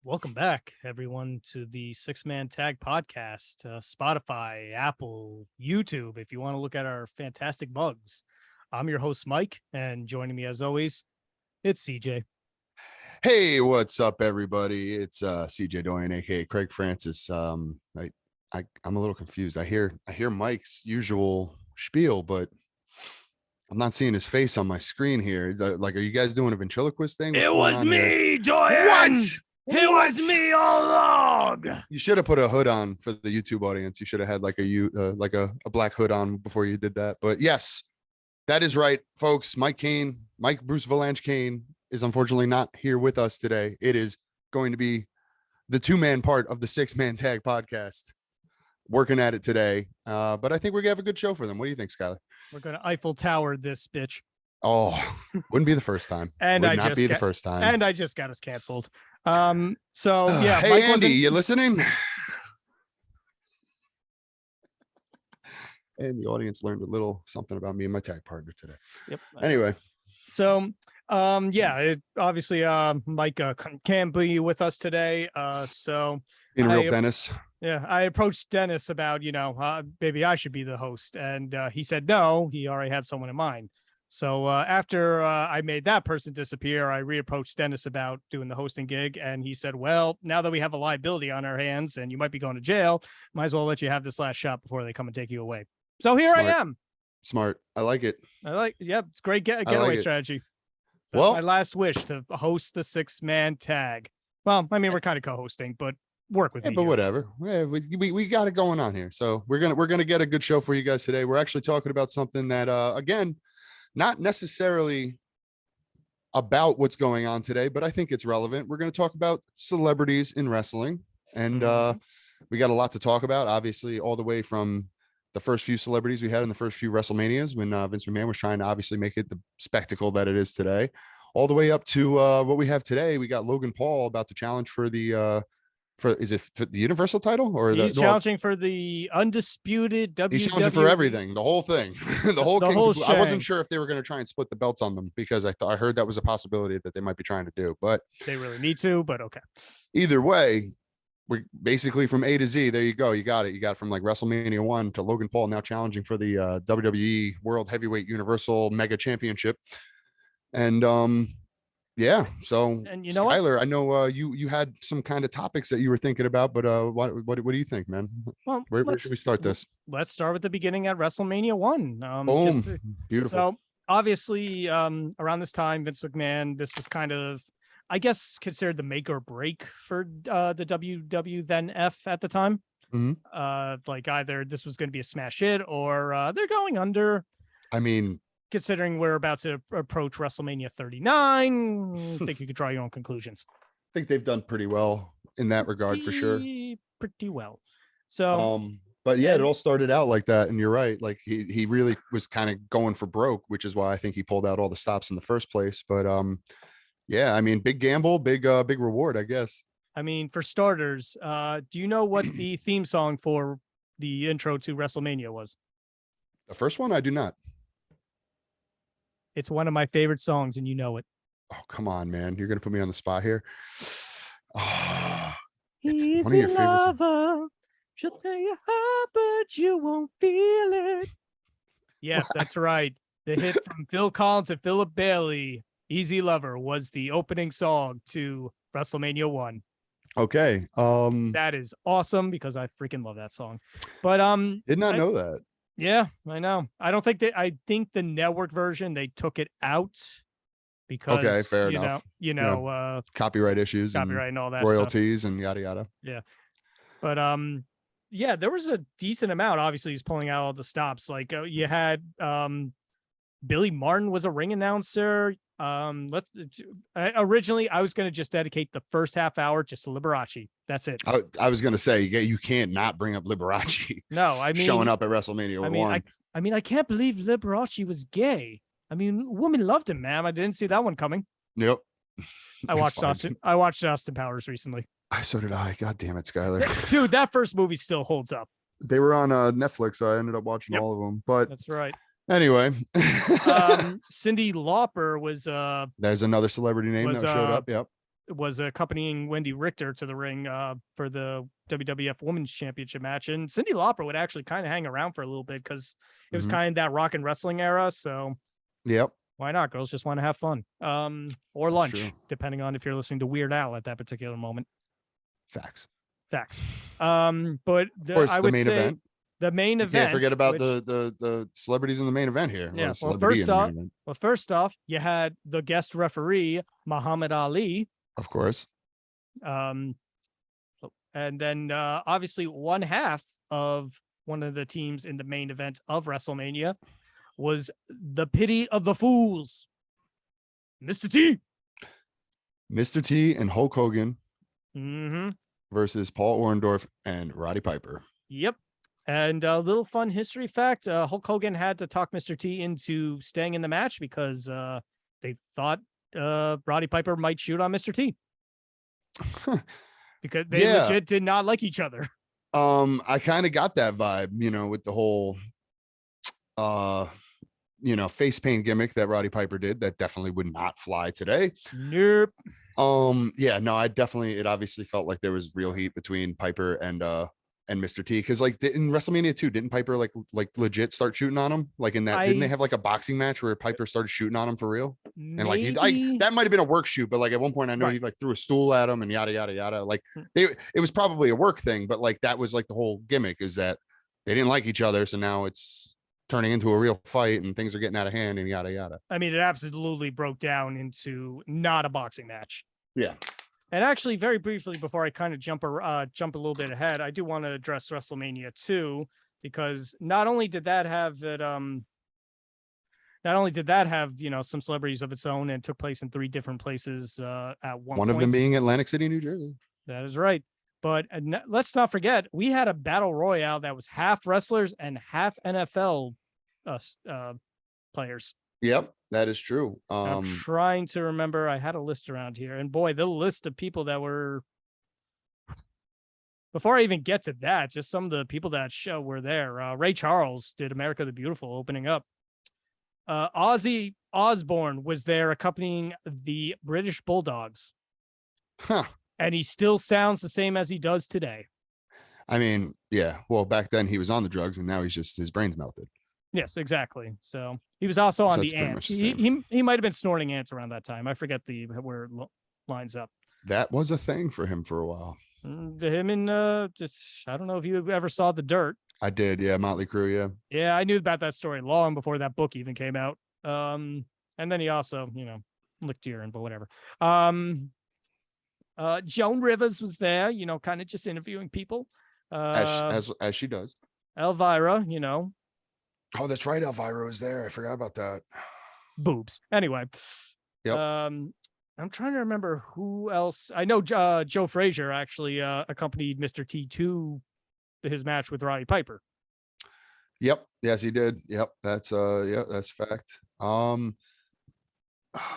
Welcome back, everyone, to the Six Man Tag Podcast, Spotify, Apple, YouTube, if you want to look at our fantastic mugs. I'm your host, Mike, and joining me as always, it's CJ. Hey, what's up, everybody? It's CJ Doyen, aka Craig Francis. I'm a little confused. I hear Mike's usual spiel, but I'm not seeing his face on my screen here. Like, are you guys doing a ventriloquist thing? It was me, Doyen! What? It was me all along. You should have put a hood on for the YouTube audience. You should have had like a black hood on before you did that. But yes, that is right, folks. Mike Bruce Valanche Kane is unfortunately not here with us today. It is going to be the 2-man part of the 6-man tag podcast working at it today. But I think we're gonna have a good show for them. What do you think, Skyler? We're gonna Eiffel Tower this bitch. Oh, wouldn't be the first time. And Would not be the first time. And I just got us canceled. So yeah. Hey, Mike, Andy, you listening? And the audience learned a little something about me and my tag partner today. Yep. Anyway. So obviously Mike can't be with us today. So in a real Dennis. Yeah, I approached Dennis about, maybe I should be the host. And he said no, he already had someone in mind. So after I made that person disappear, I reapproached Dennis about doing the hosting gig. And he said, well, now that we have a liability on our hands and you might be going to jail, might as well let you have this last shot before they come and take you away. So here I am. Smart. I like it. It's great getaway strategy. That's my last wish, to host the 6-man tag. Well, I mean, we're kind of co-hosting, but work with me. But here. Whatever. Yeah, we got it going on here. So we're gonna get a good show for you guys today. We're actually talking about something that again, not necessarily about what's going on today, but I think it's relevant. We're going to talk about celebrities in wrestling, and we got a lot to talk about, obviously, all the way from the first few celebrities we had in the first few WrestleManias when Vince McMahon was trying to obviously make it the spectacle that it is today, all the way up to what we have today. We got Logan Paul about to challenge for the is it the Universal title, or he's challenging for the undisputed WWE? He's challenging for everything, the whole thing, the whole I wasn't sure if they were going to try and split the belts on them, because I heard that was a possibility that they might be trying to do, but they really need to. But okay, either way, we're basically from A to Z. There you go. You got it. You got from like WrestleMania 1 to Logan Paul now challenging for the WWE World Heavyweight Universal Mega Championship. And yeah. So, and you know, Skyler, what? I know you had some kind of topics that you were thinking about, but what do you think, man? Well, where should we start this? Let's start with the beginning at WrestleMania 1. Boom. Beautiful. So obviously, around this time, Vince McMahon, this was kind of, I guess, considered the make or break for the WW then F at the time. Mm-hmm. Like either this was going to be a smash hit or they're going under. I mean, considering we're about to approach WrestleMania 39, I think you could draw your own conclusions. I think they've done pretty well in that regard, for sure. Pretty well. So, but yeah, it all started out like that, and you're right. Like he really was kind of going for broke, which is why I think he pulled out all the stops in the first place. But yeah, I mean, big gamble, big reward, I guess. I mean, for starters, do you know what the theme song for the intro to WrestleMania was? The first one, I do not. It's one of my favorite songs, and you know it. Oh, come on, man. You're going to put me on the spot here. Oh, it's one of your favorites. She'll tell you how, but you won't feel it. Yes, that's right. The hit from Phil Collins and Philip Bailey, Easy Lover, was the opening song to WrestleMania 1. Okay. That is awesome, because I freaking love that song. But did not know that. Yeah, I know. I think the network version, they took it out because, okay, fair enough. Copyright issues, and all that royalties stuff. And yada yada. Yeah. But yeah, there was a decent amount. Obviously, he's pulling out all the stops. Like you had Billy Martin was a ring announcer. Originally I was going to just dedicate the first half hour just to Liberace. That's it. I was going to say, you can't not bring up Liberace. No, I mean, showing up at WrestleMania 1. I mean, I can't believe Liberace was gay. I mean, women loved him, man. I didn't see that one coming. Yep. I watched Austin Powers recently. So did I. God damn it, Skyler. Dude, that first movie still holds up. They were on Netflix, so I ended up watching all of them. But that's right. Anyway, Cyndi Lauper was there's another celebrity name that showed up. Yep. was accompanying Wendy Richter to the ring for the WWF Women's Championship match. And Cyndi Lauper would actually kind of hang around for a little bit because it was kind of that rock and wrestling era. So yep. Why not? Girls just want to have fun. Or lunch, depending on if you're listening to Weird Al at that particular moment. Facts. But I would say event. The main event. Can't forget about the celebrities in the main event here. Yeah. Well, first off, you had the guest referee Muhammad Ali, of course. And then obviously one half of one of the teams in the main event of WrestleMania was the Pity of the Fools, Mr. T. Mr. T and Hulk Hogan versus Paul Orndorff and Roddy Piper. Yep. And a little fun history fact, Hulk Hogan had to talk Mr. T into staying in the match because they thought Roddy Piper might shoot on Mr. T. Because they legit did not like each other. I kind of got that vibe, with the whole face paint gimmick that Roddy Piper did. That definitely would not fly today. Nope. It obviously felt like there was real heat between Piper and Mr. T, because like in WrestleMania 2, didn't Piper like legit start shooting on him? Like in that, didn't they have like a boxing match where Piper started shooting on him for real? And like that might have been a work shoot, but like at one point I know he like threw a stool at him and yada yada yada. Like it was probably a work thing, but like that was like the whole gimmick, is that they didn't like each other, so now it's turning into a real fight and things are getting out of hand and yada yada. I mean, it absolutely broke down into not a boxing match. Yeah. And actually, very briefly, before I kind of jump a little bit ahead, I do want to address WrestleMania 2, because not only did that have some celebrities of its own, and took place in 3 different places at one point. One of them being Atlantic City, New Jersey. That is right. But let's not forget, we had a battle royale that was half wrestlers and half NFL players. Yep, that is true. I'm trying to remember. I had a list around here, and boy, the list of people that were. Before I even get to that, just some of the people that show were there. Ray Charles did "America the Beautiful" opening up. Ozzy Osbourne was there accompanying the British Bulldogs. Huh. And he still sounds the same as he does today. I mean, yeah. Well, back then he was on the drugs, and now his brain's melted. Yes, exactly. So he was also on the ants. He might have been snorting ants around that time. I forget where it lines up. That was a thing for him for a while. Him and I don't know if you ever saw The Dirt. I did, yeah. Motley Crue, yeah. Yeah, I knew about that story long before that book even came out. And then he also, licked urine, but whatever. Joan Rivers was there, kind of just interviewing people. As she does. Elvira, Oh, that's right. Elvira was there. I forgot about that. Boobs. Anyway. Yep. I'm trying to remember who else. I know Joe Frazier actually accompanied Mr. T to his match with Roddy Piper. Yep. Yes, he did. Yep. That's that's a fact. I'm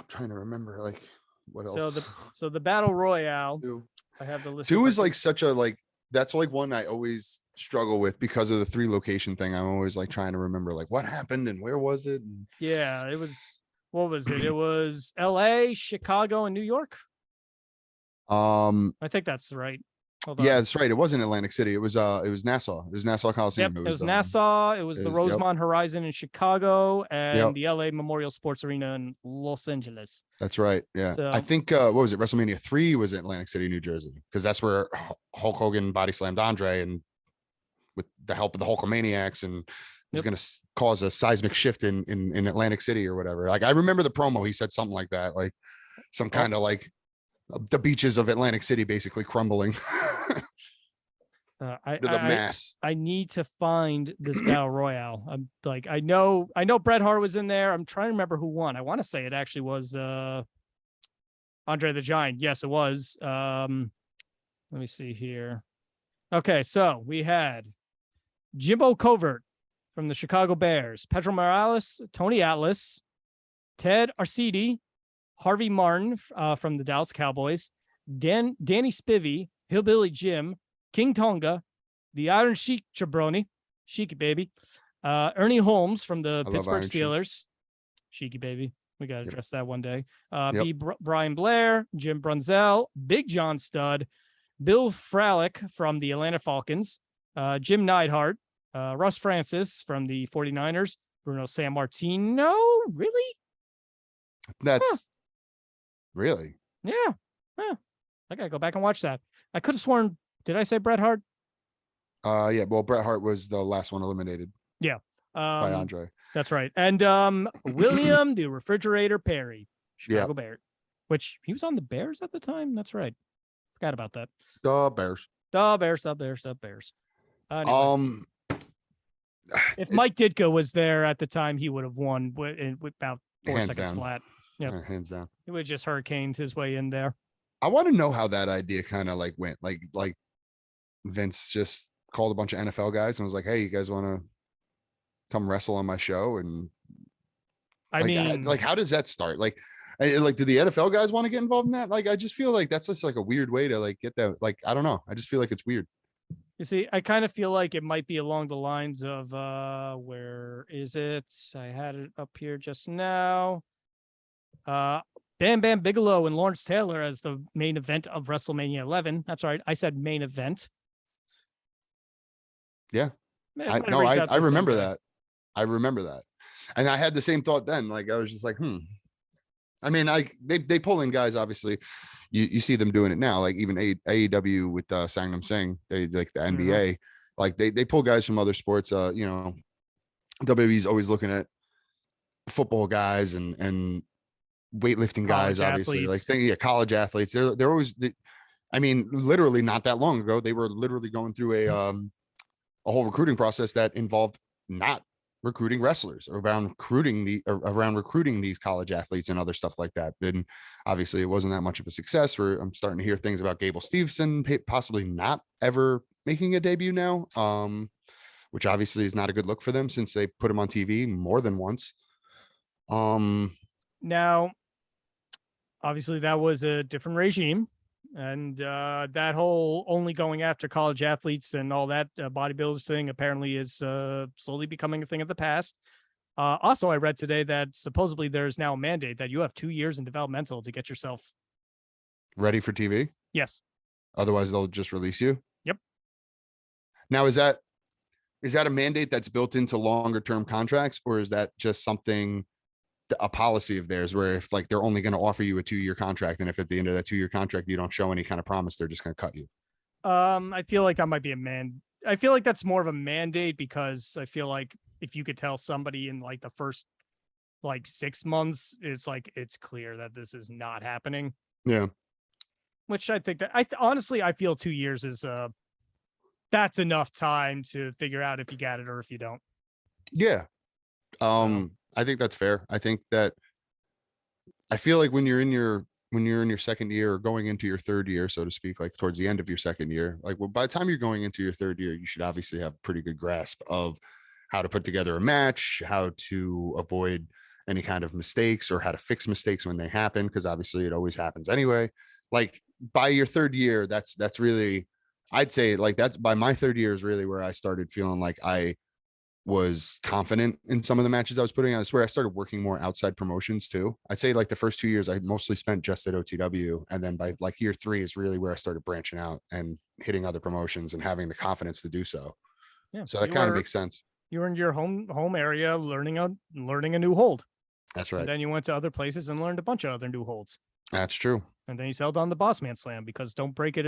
trying to remember like what else. So the Battle Royale. I have the list. 2 is like such a that's like one I always struggle with because of the 3 location thing. I'm always like trying to remember like what happened and where was it? Yeah, it was. What was it? It was LA, Chicago, and New York. I think that's right. Yeah, that's right. It wasn't Atlantic City. It was Nassau. It was Nassau Coliseum. Yep, it was Nassau. It was the Rosemont Horizon in Chicago, and the LA Memorial Sports Arena in Los Angeles. That's right. Yeah. So, I think what was it? WrestleMania 3 was Atlantic City, New Jersey, because that's where Hulk Hogan body slammed Andre, and with the help of the Hulkamaniacs, and it was going to cause a seismic shift in Atlantic City or whatever. Like I remember the promo, he said something like that, like some kind of like the beaches of Atlantic City basically crumbling. I need to find this battle royale. I'm like, I know Bret Hart was in there. I'm trying to remember who won. I want to say it actually was Andre the Giant. Yes, it was. Let me see here. Okay, so we had Jimbo Covert from the Chicago Bears, Pedro Morales, Tony Atlas, Ted Arcidi, Harvey Martin from the Dallas Cowboys, Danny Spivey, Hillbilly Jim, King Tonga, the Iron Sheik Jabroni, Sheiky baby, Ernie Holmes from the Pittsburgh Steelers, Sheiky baby, We got to address that one day. Yep. B. Brian Blair, Jim Brunzell, Big John Studd, Bill Fralick from the Atlanta Falcons, Jim Neidhart, Russ Francis from the 49ers, Bruno Sammartino. Really? That's really. Yeah. I got to go back and watch that. I could have sworn, did I say Bret Hart? Yeah. Well, Bret Hart was the last one eliminated. Yeah. By Andre. That's right. And William the Refrigerator Perry, Chicago Bears, which he was on the Bears at the time. That's right. Forgot about that. The Bears. Anyway, if Mike Ditka was there at the time, he would have won with about 4 seconds down. flat. Yeah, Hands down. He would just hurricaned his way in there. I want to know how that idea kind of like went. Like Vince just called a bunch of NFL guys and was like, "Hey, you guys want to come wrestle on my show?" And I mean, how does that start? Like, do the NFL guys want to get involved in that? Like, I just feel like that's just like a weird way to like get that. Like, I don't know. I just feel like it's weird. You see, I kind of feel like it might be along the lines of where is it? I had it up here just now. Bam Bam Bigelow and Lawrence Taylor as the main event of WrestleMania 11. That's right. I said main event. Yeah. I remember that. I remember that. And I had the same thought then. Like, I was just like, I mean, they pull in guys, obviously. You see them doing it now, like even AEW with Sangnam Singh, they like the NBA, like they pull guys from other sports. WWE's always looking at football guys and weightlifting guys, obviously, like college athletes. They're always, I mean, literally not that long ago, they were literally going through a whole recruiting process that involved not recruiting wrestlers, around recruiting these college athletes and other stuff like that. And obviously it wasn't that much of a success. I'm starting to hear things about Gable Steveson possibly not ever making a debut now, which obviously is not a good look for them since they put him on TV more than once. Now, obviously that was a different regime. And that whole only going after college athletes and all that bodybuilders thing apparently is slowly becoming a thing of the past. Also, I read today that supposedly there's now a mandate that you have 2 years in developmental to get yourself ready for TV. Yes. Otherwise, they'll just release you. Yep. Now, is that a mandate that's built into longer term contracts, or is that just something, a policy of theirs, where if like they're only going to offer you a 2-year contract, and if at the end of that 2-year contract you don't show any kind of promise, they're just going to cut you? I feel like that might be I feel like that's more of a mandate, because I feel like if you could tell somebody in like the first like 6 months, it's like it's clear that this is not happening. Yeah. Which I think that honestly I feel 2 years is that's enough time to figure out if you got it or if you don't. Yeah. I think that's fair. I think that I feel like when you're in your second year or going into your third year, so to speak, like towards the end of your second year, like by the time you're going into your third year, you should obviously have a pretty good grasp of how to put together a match, how to avoid any kind of mistakes or how to fix mistakes when they happen. Cause obviously it always happens anyway. Like by your third year, that's really, I'd say like that's by my third year is really where I started feeling like I was confident in some of the matches I was putting on. I swear I started working more outside promotions too. I'd say like the first 2 years I mostly spent just at OTW. And then by like year 3 is really where I started branching out and hitting other promotions and having the confidence to do so. Yeah. So that kind of makes sense. You were in your home area learning a new hold. That's right. And then you went to other places and learned a bunch of other new holds. That's true. And then you settled on the Boss Man Slam, because don't fix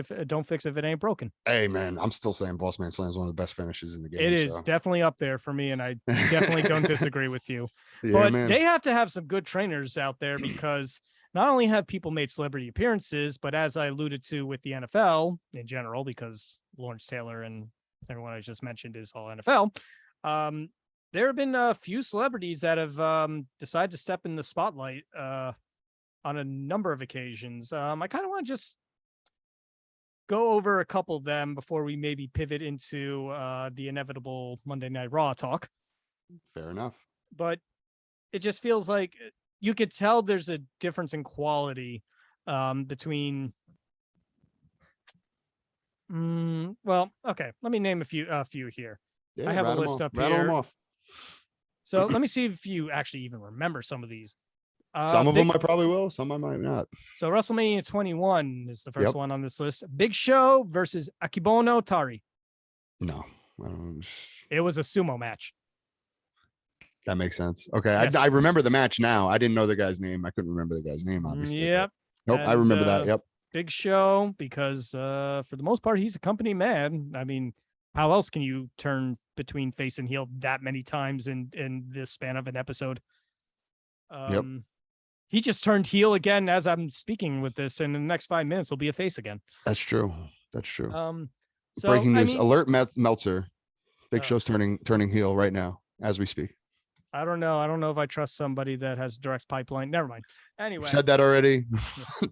if it ain't broken. Hey man, I'm still saying Boss Man Slam is one of the best finishes in the game. It is definitely up there for me, and I definitely don't disagree with you. Yeah, but man, they have to have some good trainers out there, because not only have people made celebrity appearances, but as I alluded to with the NFL in general, because Lawrence Taylor and everyone I just mentioned is all NFL. There have been a few celebrities that have decided to step in the spotlight on a number of occasions. I kind of want to just go over a couple of them before we maybe pivot into the inevitable Monday Night Raw talk. Fair enough. But it just feels like you could tell there's a difference in quality between. Well, okay. Let me name a few here. Yeah, I have a list up here. Rattle them off. So let me see if you actually even remember some of these. Some of them I probably will. Some I might not. So WrestleMania 21 is the first Yep. one on this list. Big Show versus Akibono Tari. No, I don't. It was a sumo match. That makes sense. Okay, Yes. I remember the match now. I didn't know the guy's name. I couldn't remember the guy's name, obviously. Yep. Nope, I remember that. Yep. Big Show, because for the most part, he's a company man. I mean, how else can you turn between face and heel that many times in this span of an episode? Yep. He just turned heel again as I'm speaking with this, and in the next 5 minutes, he'll be a face again. That's true. That's true. So, Breaking news: I mean, alert, Meltzer. Big Show's turning heel right now as we speak. I don't know. I don't know if I trust somebody that has direct pipeline. Never mind. Anyway, We've said that already.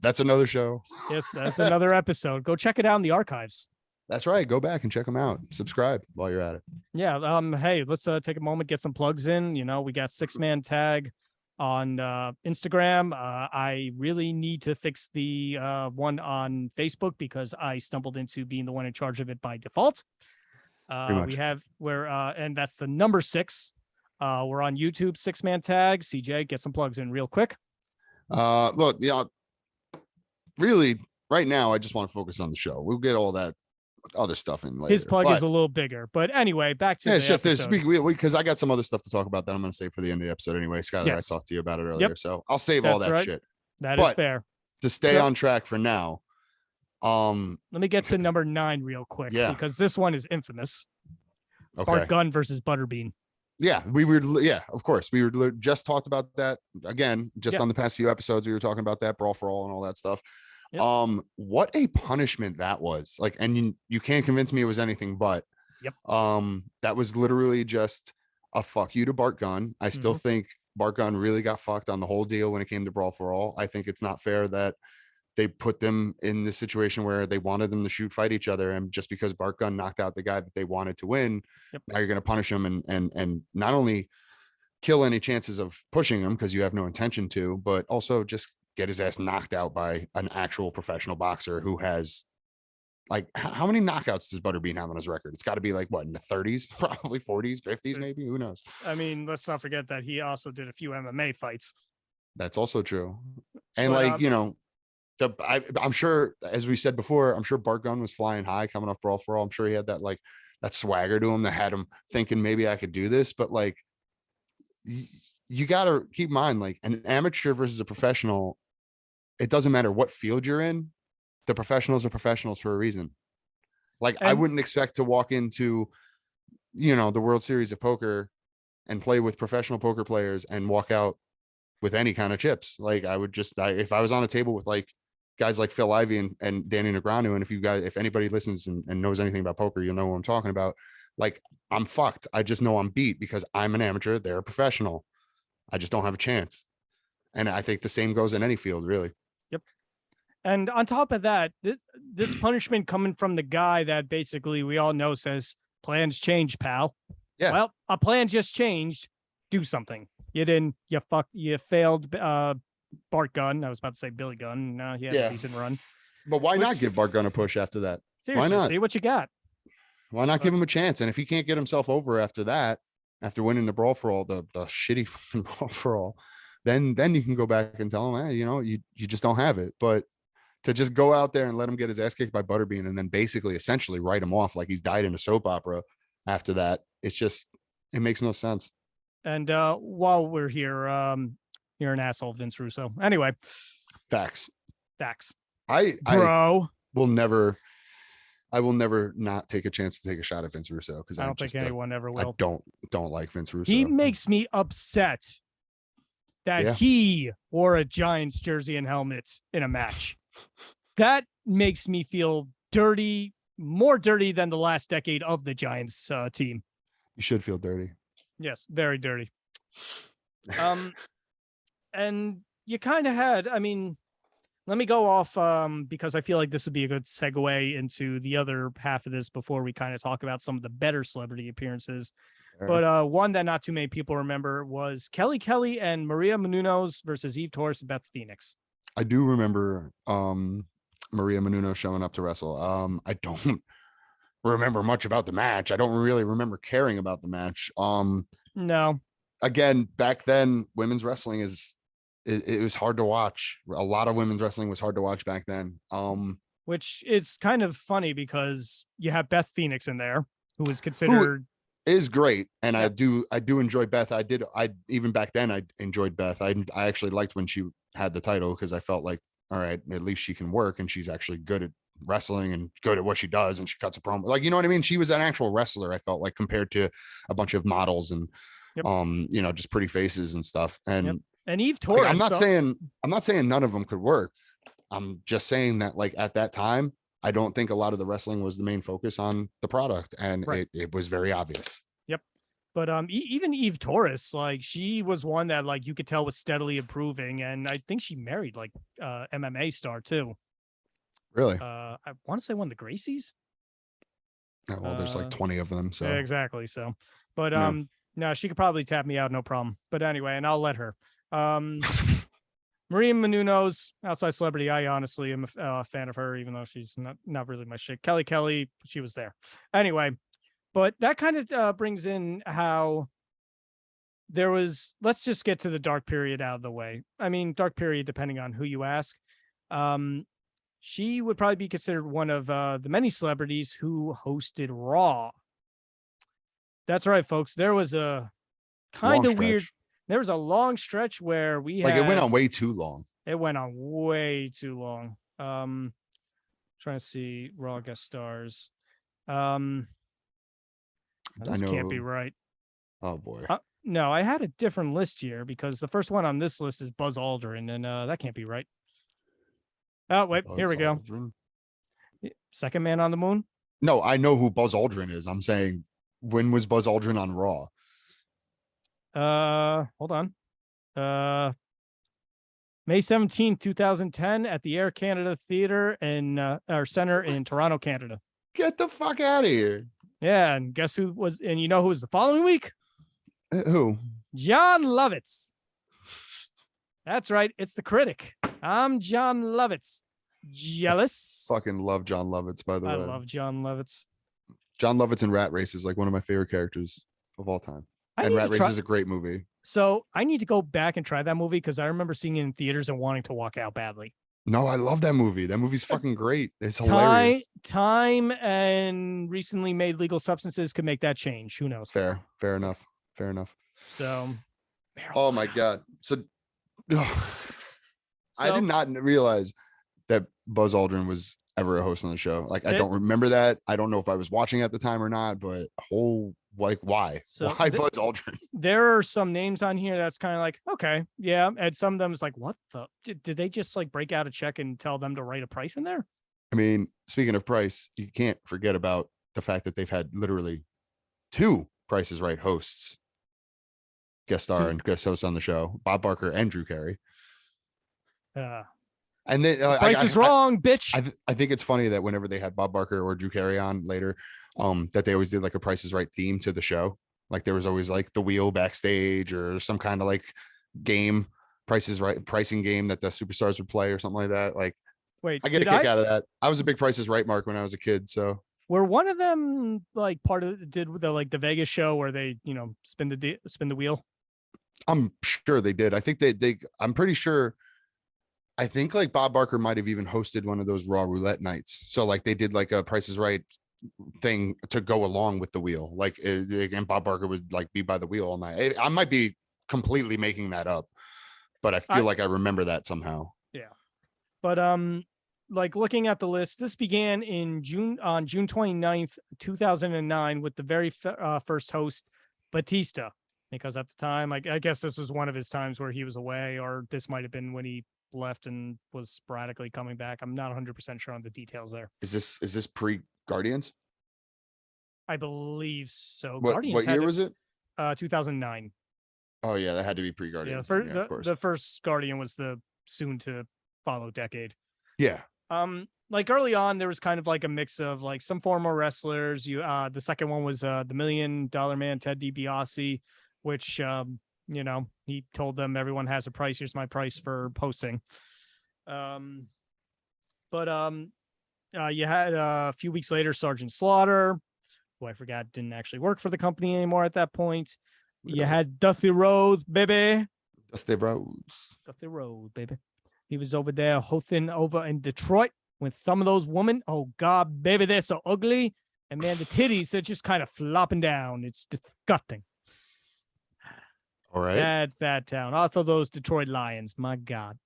That's another show. Yes, that's another episode. Go check it out in the archives. That's right. Go back and check them out. Subscribe while you're at it. Yeah. Hey, let's take a moment, get some plugs in. You know, we got 6-Man Tag on Instagram. I really need to fix the one on Facebook because I stumbled into being the one in charge of it by default. And that's the number 6. We're on YouTube, 6-Man Tag. CJ, get some plugs in real quick. Look, yeah, really, right now, I just want to focus on the show. We'll get all that other stuff in later. His plug is a little bigger, but anyway, back to it's just this because I got some other stuff to talk about that I'm going to save for the end of the episode anyway. Skylar, Yes. I talked to you about it earlier, so I'll save all That's that right. shit. That is But fair. To stay on track for now, Let me get to number 9 real quick because this one is infamous. okay. Bart Gunn versus Butterbean. Yeah, of course. We were just talked about that again, just on the past few episodes. We were talking about that brawl for all and all that stuff. Yep. What a punishment that was. Like, and you can't convince me it was anything but. Yep. That was literally just a fuck you to Bart Gunn. I still think Bart Gunn really got fucked on the whole deal when it came to brawl for all. I think it's not fair that they put them in this situation where they wanted them to shoot fight each other, and just because Bart Gunn knocked out the guy that they wanted to win, now you're going to punish him and not only kill any chances of pushing him because you have no intention to, but also just get his ass knocked out by an actual professional boxer who has, like, how many knockouts does Butterbean have on his record? It's got to be like, what, in the 30s, probably 40s, 50s, maybe, who knows? I mean, let's not forget that he also did a few MMA fights. That's also true. And I'm sure, as we said before, I'm sure Bart Gunn was flying high coming off brawl for all. I'm sure he had that swagger to him that had him thinking maybe I could do this, but like, you got to keep in mind, like, an amateur versus a professional, it doesn't matter what field you're in. The professionals are professionals for a reason. Like, I wouldn't expect to walk into, the World Series of Poker and play with professional poker players and walk out with any kind of chips. Like, I would just, if I was on a table with like guys like Phil Ivey and Danny Negreanu, and if anybody listens and knows anything about poker, you'll know what I'm talking about. Like, I'm fucked. I just know I'm beat because I'm an amateur. They're a professional. I just don't have a chance. And I think the same goes in any field, really. Yep. And on top of that, this punishment coming from the guy that basically we all know says, plans change, pal. Yeah. Well, a plan just changed. Do something. You failed Bart Gunn. I was about to say Billy Gunn. He had a decent run. But why not give Bart Gunn a push after that? Seriously, why not? See what you got. Why not give him a chance? And if he can't get himself over after that, after winning the brawl for all, the shitty fucking brawl for all, then you can go back and tell him, hey, you just don't have it. But to just go out there and let him get his ass kicked by Butterbean and then basically essentially write him off like he's died in a soap opera after that, it makes no sense. And while we're here, you're an asshole, Vince Russo. Anyway, facts. I will never not take a chance to take a shot at Vince Russo because I don't think anyone ever will. I don't like Vince Russo. He makes me upset that he wore a Giants jersey and helmet in a match. That makes me feel dirty, more dirty than the last decade of the Giants team. You should feel dirty. Yes, very dirty. And you kind of had, let me go off because I feel like this would be a good segue into the other half of this before we kind of talk about some of the better celebrity appearances. Sure. But one that not too many people remember was Kelly Kelly and Maria Menounos versus Eve Torres and Beth Phoenix. I do remember Maria Menounos showing up to wrestle. I don't remember much about the match. I don't really remember caring about the match. No. Again, back then, women's wrestling is it was hard to watch. A lot of women's wrestling was hard to watch back then. Which is kind of funny because you have Beth Phoenix in there, who is considered is great, and Yep. I do enjoy Beth. I even back then I enjoyed Beth. I actually liked when she had the title because I felt like, all right, at least she can work and she's actually good at wrestling and good at what she does, and she cuts a promo. Like, you know what I mean? She was an actual wrestler, I felt like, compared to a bunch of models and Yep. you know, just pretty faces and stuff. And Yep. And Eve Torres. like, I'm not saying none of them could work. I'm just saying that, like, at that time, I don't think a lot of the wrestling was the main focus on the product, and Right. it was very obvious. But even Eve Torres, like, she was one that, like, you could tell was steadily improving, and I think she married like MMA star too. Really? I want to say one of the Gracies. Yeah, well, there's like 20 of them, so Yeah, exactly. So, but Yeah. no, she could probably tap me out, no problem. But anyway, and I'll let her. Maria Menounos, outside celebrity. I honestly am a fan of her, even though she's not really my shit. Kelly, she was there. Anyway, but that kind of brings in how there was. Let's just get to the dark period out of the way. I mean, dark period, depending on who you ask. She would probably be considered one of the many celebrities who hosted Raw. That's right, folks. There was a kind long of weird. stretch. There was a long stretch where we Like, it went had- on way too long. It went on way too long. Trying to see Raw guest stars. This can't be right. Oh boy. No, I had a different list here because the first one on this list is Buzz Aldrin, and that can't be right. Oh wait, here we Buzz go. Aldrin? Second man on the moon. No, I know who Buzz Aldrin is. I'm saying, when was Buzz Aldrin on Raw? Hold on. May 17th, 2010 at the Air Canada Theater in or Center in Toronto, Canada. Get the fuck out of here. Yeah, and guess who was? And you know who was the following week? Who? John Lovitz. That's right. It's the critic. I'm John Lovitz. Jealous? Fucking love John Lovitz, by the way. I love John Lovitz. John Lovitz in Rat Race is like one of my favorite characters of all time. I And need Rat to Race try- is a great movie. So I need to go back and try that movie because I remember seeing it in theaters and wanting to walk out badly. No, I love that movie. That movie's fucking great. It's hilarious. Time and recently made legal substances could make that change. Who knows? Fair enough. So, Oh my god. So I So- did not realize that Buzz Aldrin was ever a host on the show. Like, I It- don't remember that. I don't know if I was watching at the time or not, but why? So Why Buzz Aldrin? there are some names on here that's kind of like, okay, yeah. And some of them is like, what the? Did they just like break out a check and tell them to write a price in there? I mean, speaking of price, you can't forget about the fact that they've had literally 2 Price is Right hosts, guest star and guest host on the show, Bob Barker and Drew Carey. And then Price is wrong, bitch. I think it's funny that whenever they had Bob Barker or Drew Carey on later, that they always did like a Price is Right theme to the show. Like, there was always like the wheel backstage or some kind of like game, Price is Right pricing game that the superstars would play or something like that. Like, Wait, I get a did kick out of that. I was a big Price is Right mark when I was a kid. So Were one of them like part of did the like the Vegas show where they spin the wheel? I'm sure they did. I think I'm pretty sure. I think like Bob Barker might have even hosted one of those Raw roulette nights. So like they did like a Price is Right thing to go along with the wheel. Like, and Bob Barker would like be by the wheel all night. I might be completely making that up, but I feel like I remember that somehow. Yeah. But like looking at the list, this began on June 29th, 2009 with the very first host, Batista, because at the time, I guess this was one of his times where he was away, or this might have been when he left and was sporadically coming back. I'm not 100% sure on the details there. Is this pre Guardians? I believe so. What year was it? 2009. Oh yeah, that had to be pre Yeah, Guardians. the, Of course. the first Guardian was the soon to follow decade. Yeah. Like early on, there was kind of like a mix of like some former wrestlers. The second one was the $1 Million Man, Ted DiBiase, which he told them everyone has a price. Here's my price for posting. You had a few weeks later, Sergeant Slaughter, who I forgot didn't actually work for the company anymore at that point. You had Dusty Rhodes, baby. Dusty Rhodes. Dusty Road, baby. He was over there hosting over in Detroit with some of those women. Oh God, baby, they're so ugly. And man, the titties are just kind of flopping down. It's disgusting. All right. That town. Also, those Detroit Lions. My God.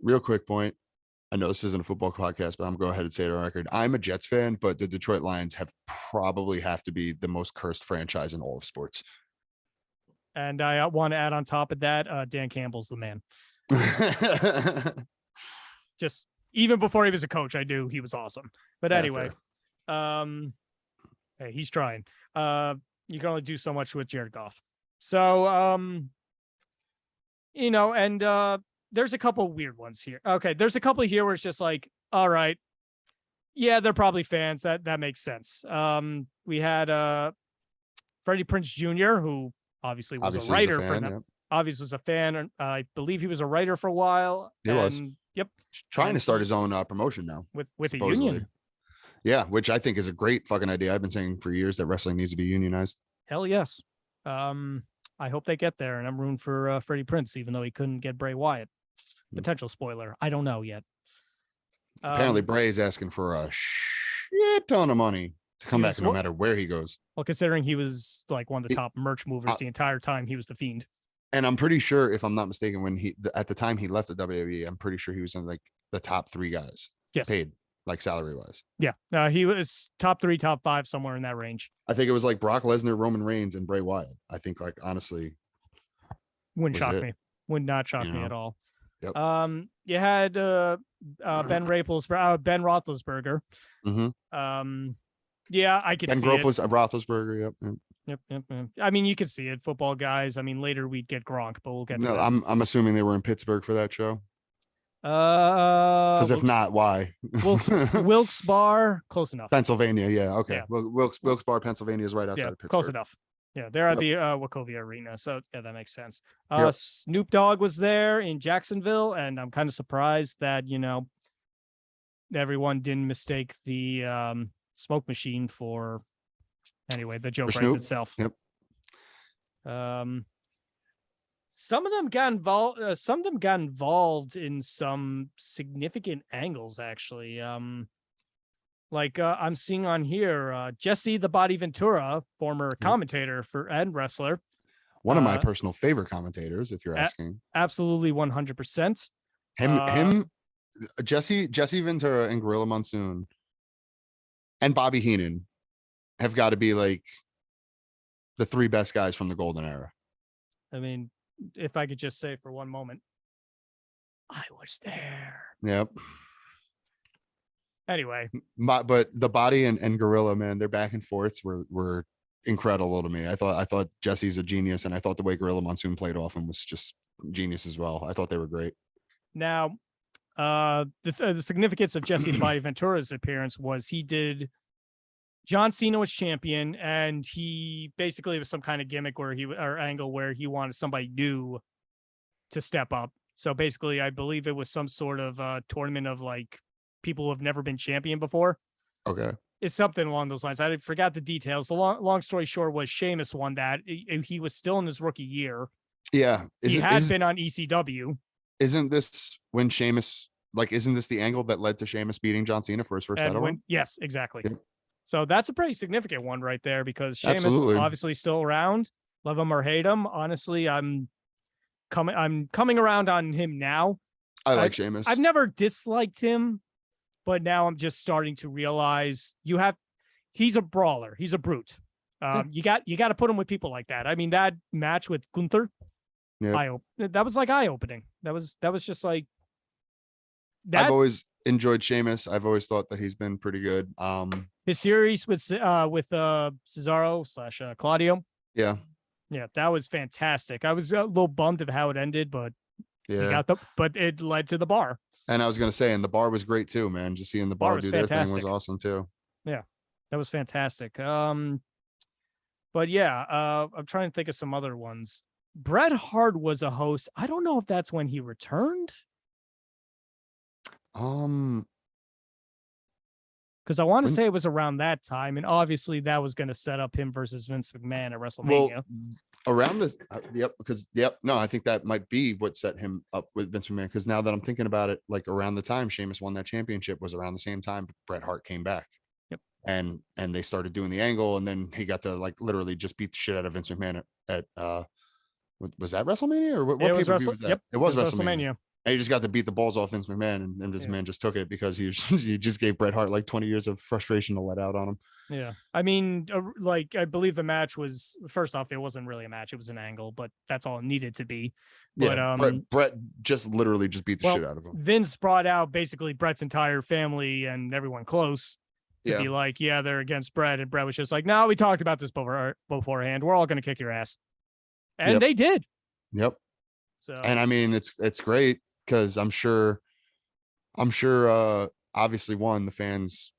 Real quick point. I know this isn't a football podcast, but I'm going to go ahead and say it on record. I'm a Jets fan, but the Detroit Lions have to be the most cursed franchise in all of sports. And I want to add on top of that, Dan Campbell's the man. Just even before he was a coach, I knew he was awesome. But anyway, hey, he's trying. You can only do so much with Jared Goff. So, and there's a couple weird ones here. Okay, there's a couple here where it's just like, all right, yeah, they're probably fans. That makes sense. We had Freddie Prinze Jr., who obviously was a writer for them. Yep. Obviously was a fan. I believe he was a writer for a while. He was. Yep. Trying to start his own promotion now. With supposedly. A union. Yeah, which I think is a great fucking idea. I've been saying for years that wrestling needs to be unionized. Hell yes. I hope they get there, and I'm rooting for Freddie Prinze, even though he couldn't get Bray Wyatt. Potential spoiler. I don't know yet. Apparently, Bray is asking for a shit ton of money to come back no matter where he goes. Well, considering he was like one of the top merch movers the entire time he was the Fiend. And I'm pretty sure, if I'm not mistaken, when at the time he left the WWE, I'm pretty sure he was in like the top 3 guys. Yes. Paid like salary wise. Yeah. He was top 3, top 5, somewhere in that range. I think it was like Brock Lesnar, Roman Reigns, and Bray Wyatt. I think, like, honestly, wouldn't shock me. Would not shock me at all. Yep. You had Ben Roethlisberger. Mm-hmm. Yeah, I could see it. Roethlisberger. Yep. I mean, you could see it. Football guys. I mean, later we'd get Gronk, but we'll get. No, I'm assuming they were in Pittsburgh for that show. Because if not, why? Wilkes-Barre, close enough. Pennsylvania, yeah, okay. Yeah. Wilkes-Barre, Pennsylvania is right outside of Pittsburgh. Close enough. Yeah, they're at the Wachovia Arena, so yeah, that makes sense. Snoop Dogg was there in Jacksonville, and I'm kind of surprised that everyone didn't mistake the smoke machine for. Anyway, the joke writes itself. Yep. Some of them got involved in some significant angles, actually. I'm seeing on here, Jesse the Body Ventura, former commentator and wrestler. One of my personal favorite commentators, if you're asking. Absolutely 100%. Jesse Ventura and Gorilla Monsoon and Bobby Heenan have got to be like the 3 best guys from the golden era. I mean, if I could just say for one moment, I was there. Yep. Anyway. But the Body and Gorilla, man, their back and forths were incredible to me. I thought Jesse's a genius, and I thought the way Gorilla Monsoon played off him was just genius as well. I thought they were great. Now, the significance of Jesse the Body Ventura's appearance was he did John Cena was champion, and he basically was some kind of gimmick angle where he wanted somebody new to step up. So basically, I believe it was some sort of tournament of like people who have never been champion before. Okay. It's something along those lines. I forgot the details. The long story short was Sheamus won that. He was still in his rookie year. Yeah. He had been on ECW. Isn't this when Sheamus, isn't this the angle that led to Sheamus beating John Cena for his first title run? Yes, exactly. Yep. So that's a pretty significant one right there, because Sheamus obviously still around. Love him or hate him. Honestly, I'm coming around on him now. I like Sheamus. I've never disliked him, but now I'm just starting to realize he's a brawler. He's a brute. You got to put him with people like that. I mean, that match with Gunther, that was like eye-opening. That was just like that. I've always enjoyed Sheamus. I've always thought that he's been pretty good. His series with Cesaro / Claudio. Yeah, that was fantastic. I was a little bummed at how it ended, but but it led to the bar. And I was gonna say, and the bar was great too, man. Just seeing the bar do their thing was awesome too. Yeah, that was fantastic. But yeah, I'm trying to think of some other ones. Bret Hart was a host. I don't know if that's when he returned. Because I want to say it was around that time, and obviously that was going to set up him versus Vince McMahon at WrestleMania. Well, around this. No, I think that might be what set him up with Vince McMahon. Because now that I'm thinking about it, like around the time Sheamus won that championship was around the same time Bret Hart came back. Yep. And they started doing the angle, and then he got to like literally just beat the shit out of Vince McMahon at was that WrestleMania or what pay-per-view was that? Yep, it was WrestleMania. And he just got to beat the balls off Vince McMahon, and Vince McMahon just took it because he just gave Bret Hart like 20 years of frustration to let out on him. Yeah. I mean, like, I believe the match was, first off, it wasn't really a match. It was an angle, but that's all it needed to be. But Bret just literally just beat the shit out of him. Vince brought out basically Bret's entire family and everyone close to be like, yeah, they're against Bret. And Bret was just like, no, we talked about this beforehand. We're all going to kick your ass. And they did. Yep. So, and I mean, it's great because I'm sure obviously the fans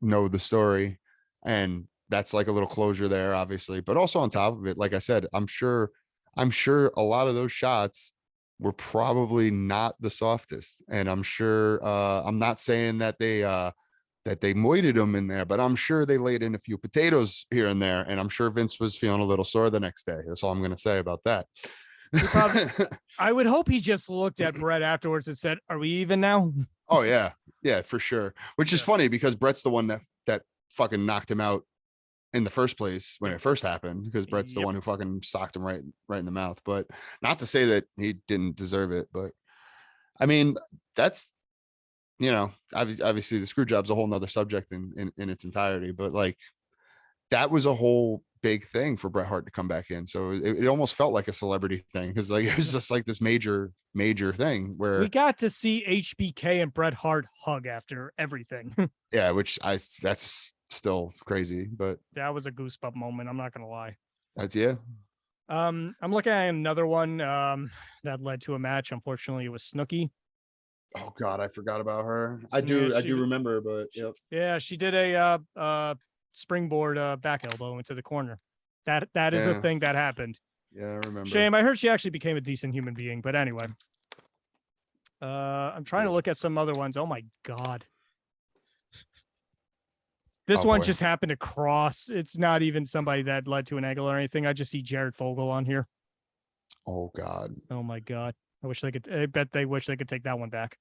know the story, and that's like a little closure there, obviously, but also on top of it, like I said, I'm sure a lot of those shots were probably not the softest, and I'm sure I'm not saying that they moited them in there, but I'm sure they laid in a few potatoes here and there, and I'm sure Vince was feeling a little sore the next day. That's all I'm going to say about that. I would hope he just looked at Bret afterwards and said, "Are we even now?" Oh yeah, for sure. Which is funny because Bret's the one that fucking knocked him out in the first place when it first happened, because Bret's the one who fucking socked him right in the mouth. But not to say that he didn't deserve it, but I mean, that's, obviously the screw job's a whole nother subject in its entirety, but like that was a whole big thing for Bret Hart to come back in. So it almost felt like a celebrity thing, because like it was just like this major thing where we got to see HBK and Bret Hart hug after everything. Yeah, that's still crazy, but that was a goosebump moment. I'm not gonna lie. That's I'm looking at another one that led to a match. Unfortunately, it was Snooki. Oh God, I forgot about her. I do remember, but yep. Yeah, she did a springboard back elbow into the corner. That is a thing that happened. Yeah, I remember. Shame. I heard she actually became a decent human being, but anyway. I'm trying to look at some other ones. Oh my God. This one just happened to cross. It's not even somebody that led to an angle or anything. I just see Jared Fogle on here. Oh God. Oh my God. I bet they wish they could take that one back.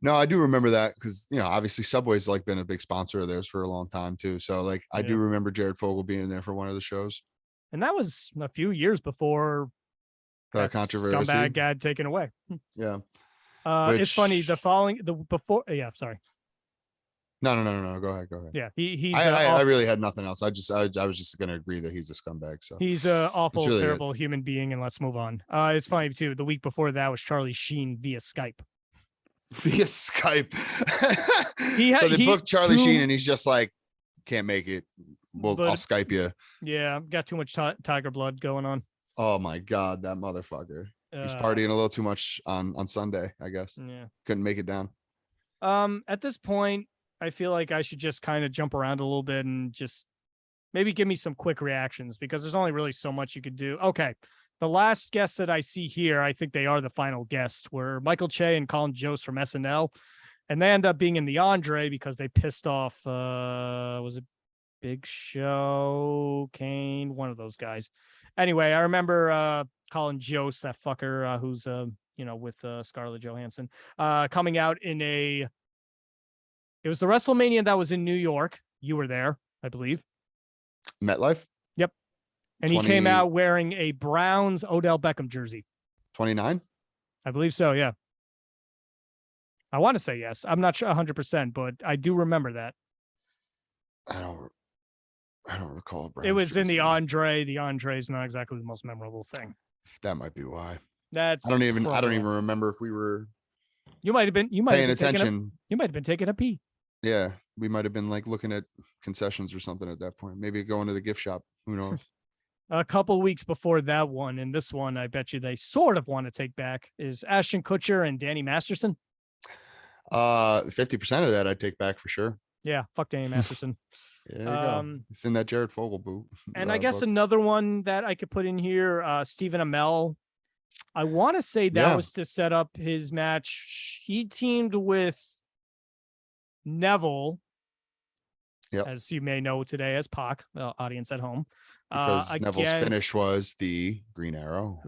No, I do remember that because, obviously Subway's like been a big sponsor of theirs for a long time too. So like, I do remember Jared Fogle being there for one of the shows. And that was a few years before the controversy scumbag had taken away. Yeah. It's funny. Sorry. No. Go ahead. Yeah. He's I really had nothing else. I was just going to agree that he's a scumbag. So he's an awful, really terrible human being. And let's move on. It's funny too. The week before that was Charlie Sheen via Skype. So they booked Charlie Sheen and he's just like, can't make it. I'll Skype you. Yeah, got too much tiger blood going on. Oh my God, that motherfucker. He's partying a little too much on Sunday, I guess. Yeah. Couldn't make it down. At this point, I feel like I should just kind of jump around a little bit and just maybe give me some quick reactions, because there's only really so much you could do. Okay. The last guests that I see here, I think they are the final guest, were Michael Che and Colin Jost from SNL. And they end up being in the Andre because they pissed off, was it Big Show, Kane, one of those guys. Anyway, I remember Colin Jost, that fucker who's, with Scarlett Johansson, coming out it was the WrestleMania that was in New York. You were there, I believe. MetLife? Yep. And he came out wearing a Browns Odell Beckham jersey. 29? I believe so, yeah. I want to say yes. I'm not sure 100%, but I do remember that. I don't recall. It was jersey in the Andre. The Andre is not exactly the most memorable thing. That might be why. I don't even remember if we were. You might have been paying attention. You might have been taking a pee. Yeah, we might have been like looking at concessions or something at that point. Maybe going to the gift shop. Who knows? A couple weeks before that one, and this one, I bet you they sort of want to take back, is Ashton Kutcher and Danny Masterson. 50% of that I'd take back for sure. Yeah, fuck Danny Masterson. There you go. It's in that Jared Fogle boot. And I guess another one that I could put in here, Stephen Amell. I want to say that was to set up his match. He teamed with Neville, as you may know today as Pac, audience at home. Because Neville's against, finish was the Green Arrow.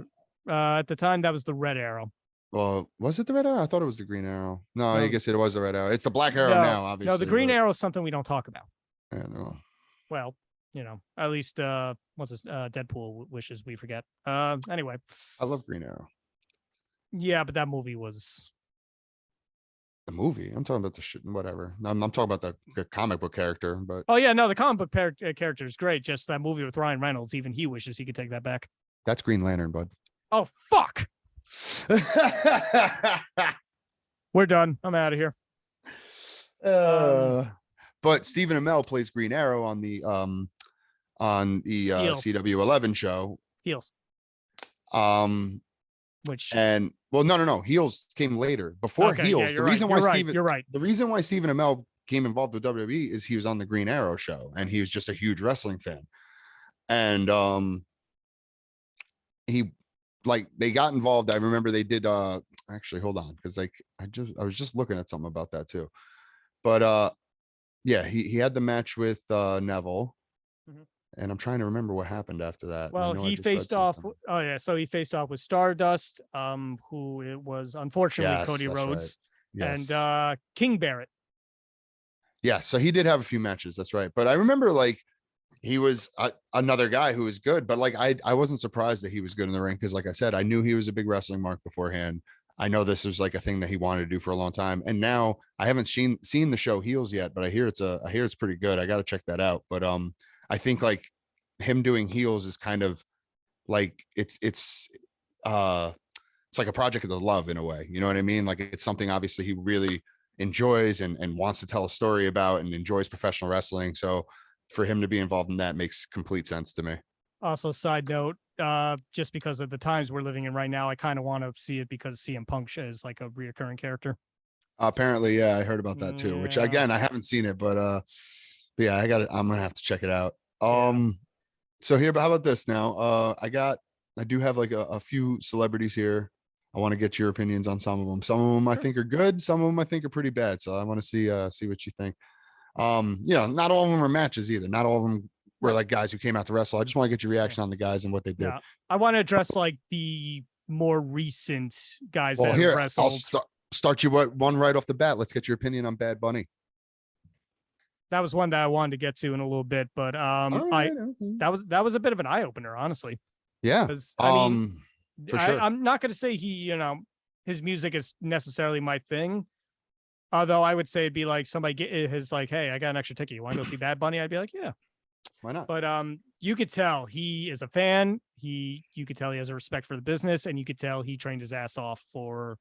at the time that was the Red Arrow. Well, was it the Red Arrow? I thought it was the Green Arrow. No, No, I guess it was the Red Arrow. It's the Black Arrow no, now, obviously. no, the Green but- Arrow is something we don't talk about. Yeah, no. Well, you know, at least what's this? Deadpool wishes we forget. Anyway, I love Green Arrow. yeah, but that movie was. The movie. I'm talking about the shit. Whatever. I'm talking about the comic book character. But Oh yeah, no, the comic book character is great. Just that movie with Ryan Reynolds, even he wishes he could take that back. that's Green Lantern, bud. Oh fuck, we're done. I'm out of here. But Stephen Amell plays Green Arrow on the Heels. CW 11 show. Heels, which And well, no. Heels came later. Before okay, Heels, yeah, the you're reason right, why you're right. the reason why Stephen Amell came involved with WWE is he was on the Green Arrow show and he was just a huge wrestling fan. And he like they got involved. I remember they did actually hold on, because like I was just looking at something about that too. But yeah, he had the match with Neville. Mhm. And I'm trying to remember what happened after that. Well, he faced off. Oh yeah, so he faced off with Stardust, who it was unfortunately Cody that's Rhodes, Yes. and King Barrett. Yeah, so he did have a few matches. That's right. But I remember like he was another guy who was good, but like I wasn't surprised that he was good in the ring because, like I said, I knew he was a big wrestling mark beforehand. I know this was like a thing that he wanted to do for a long time, and now I haven't seen the show Heels yet, but I hear it's pretty good. I got to check that out. But I think like him doing Heels is kind of like it's like a project of the love in a way. You know what I mean? Like it's something obviously he really enjoys and wants to tell a story about and enjoys professional wrestling. So for him to be involved in that makes complete sense to me. Also, side note, just because of the times we're living in right now, I kind of want to see it because CM Punk is like a reoccurring character. Apparently, yeah, I heard about that too. Which Yeah. again, I haven't seen it, but yeah, I'm gonna have to check it out. Yeah. So here, but how about this now? I do have like a few celebrities here. I want to get your opinions on some of them. Some of them I think are good. Some of them I think are pretty bad. So I want to see what you think. You know, not all of them are matches either. Not all of them were like guys who came out to wrestle. I just want to get your reaction on the guys and what they did. Yeah, I want to address like the more recent guys Well, that here have wrestled. I'll start you one right off the bat. Let's get your opinion on Bad Bunny. That was one that I wanted to get to in a little bit, but Okay. that was a bit of an eye opener, honestly. Yeah. 'Cause, I mean, For sure. I'm not going to say his music is necessarily my thing. Although I would say it'd be like somebody get his like, hey, I got an extra ticket. You want to go see Bad Bunny? I'd be like, yeah, Why not? but you could tell he is a fan. You could tell he has a respect for the business, and you could tell he trained his ass off for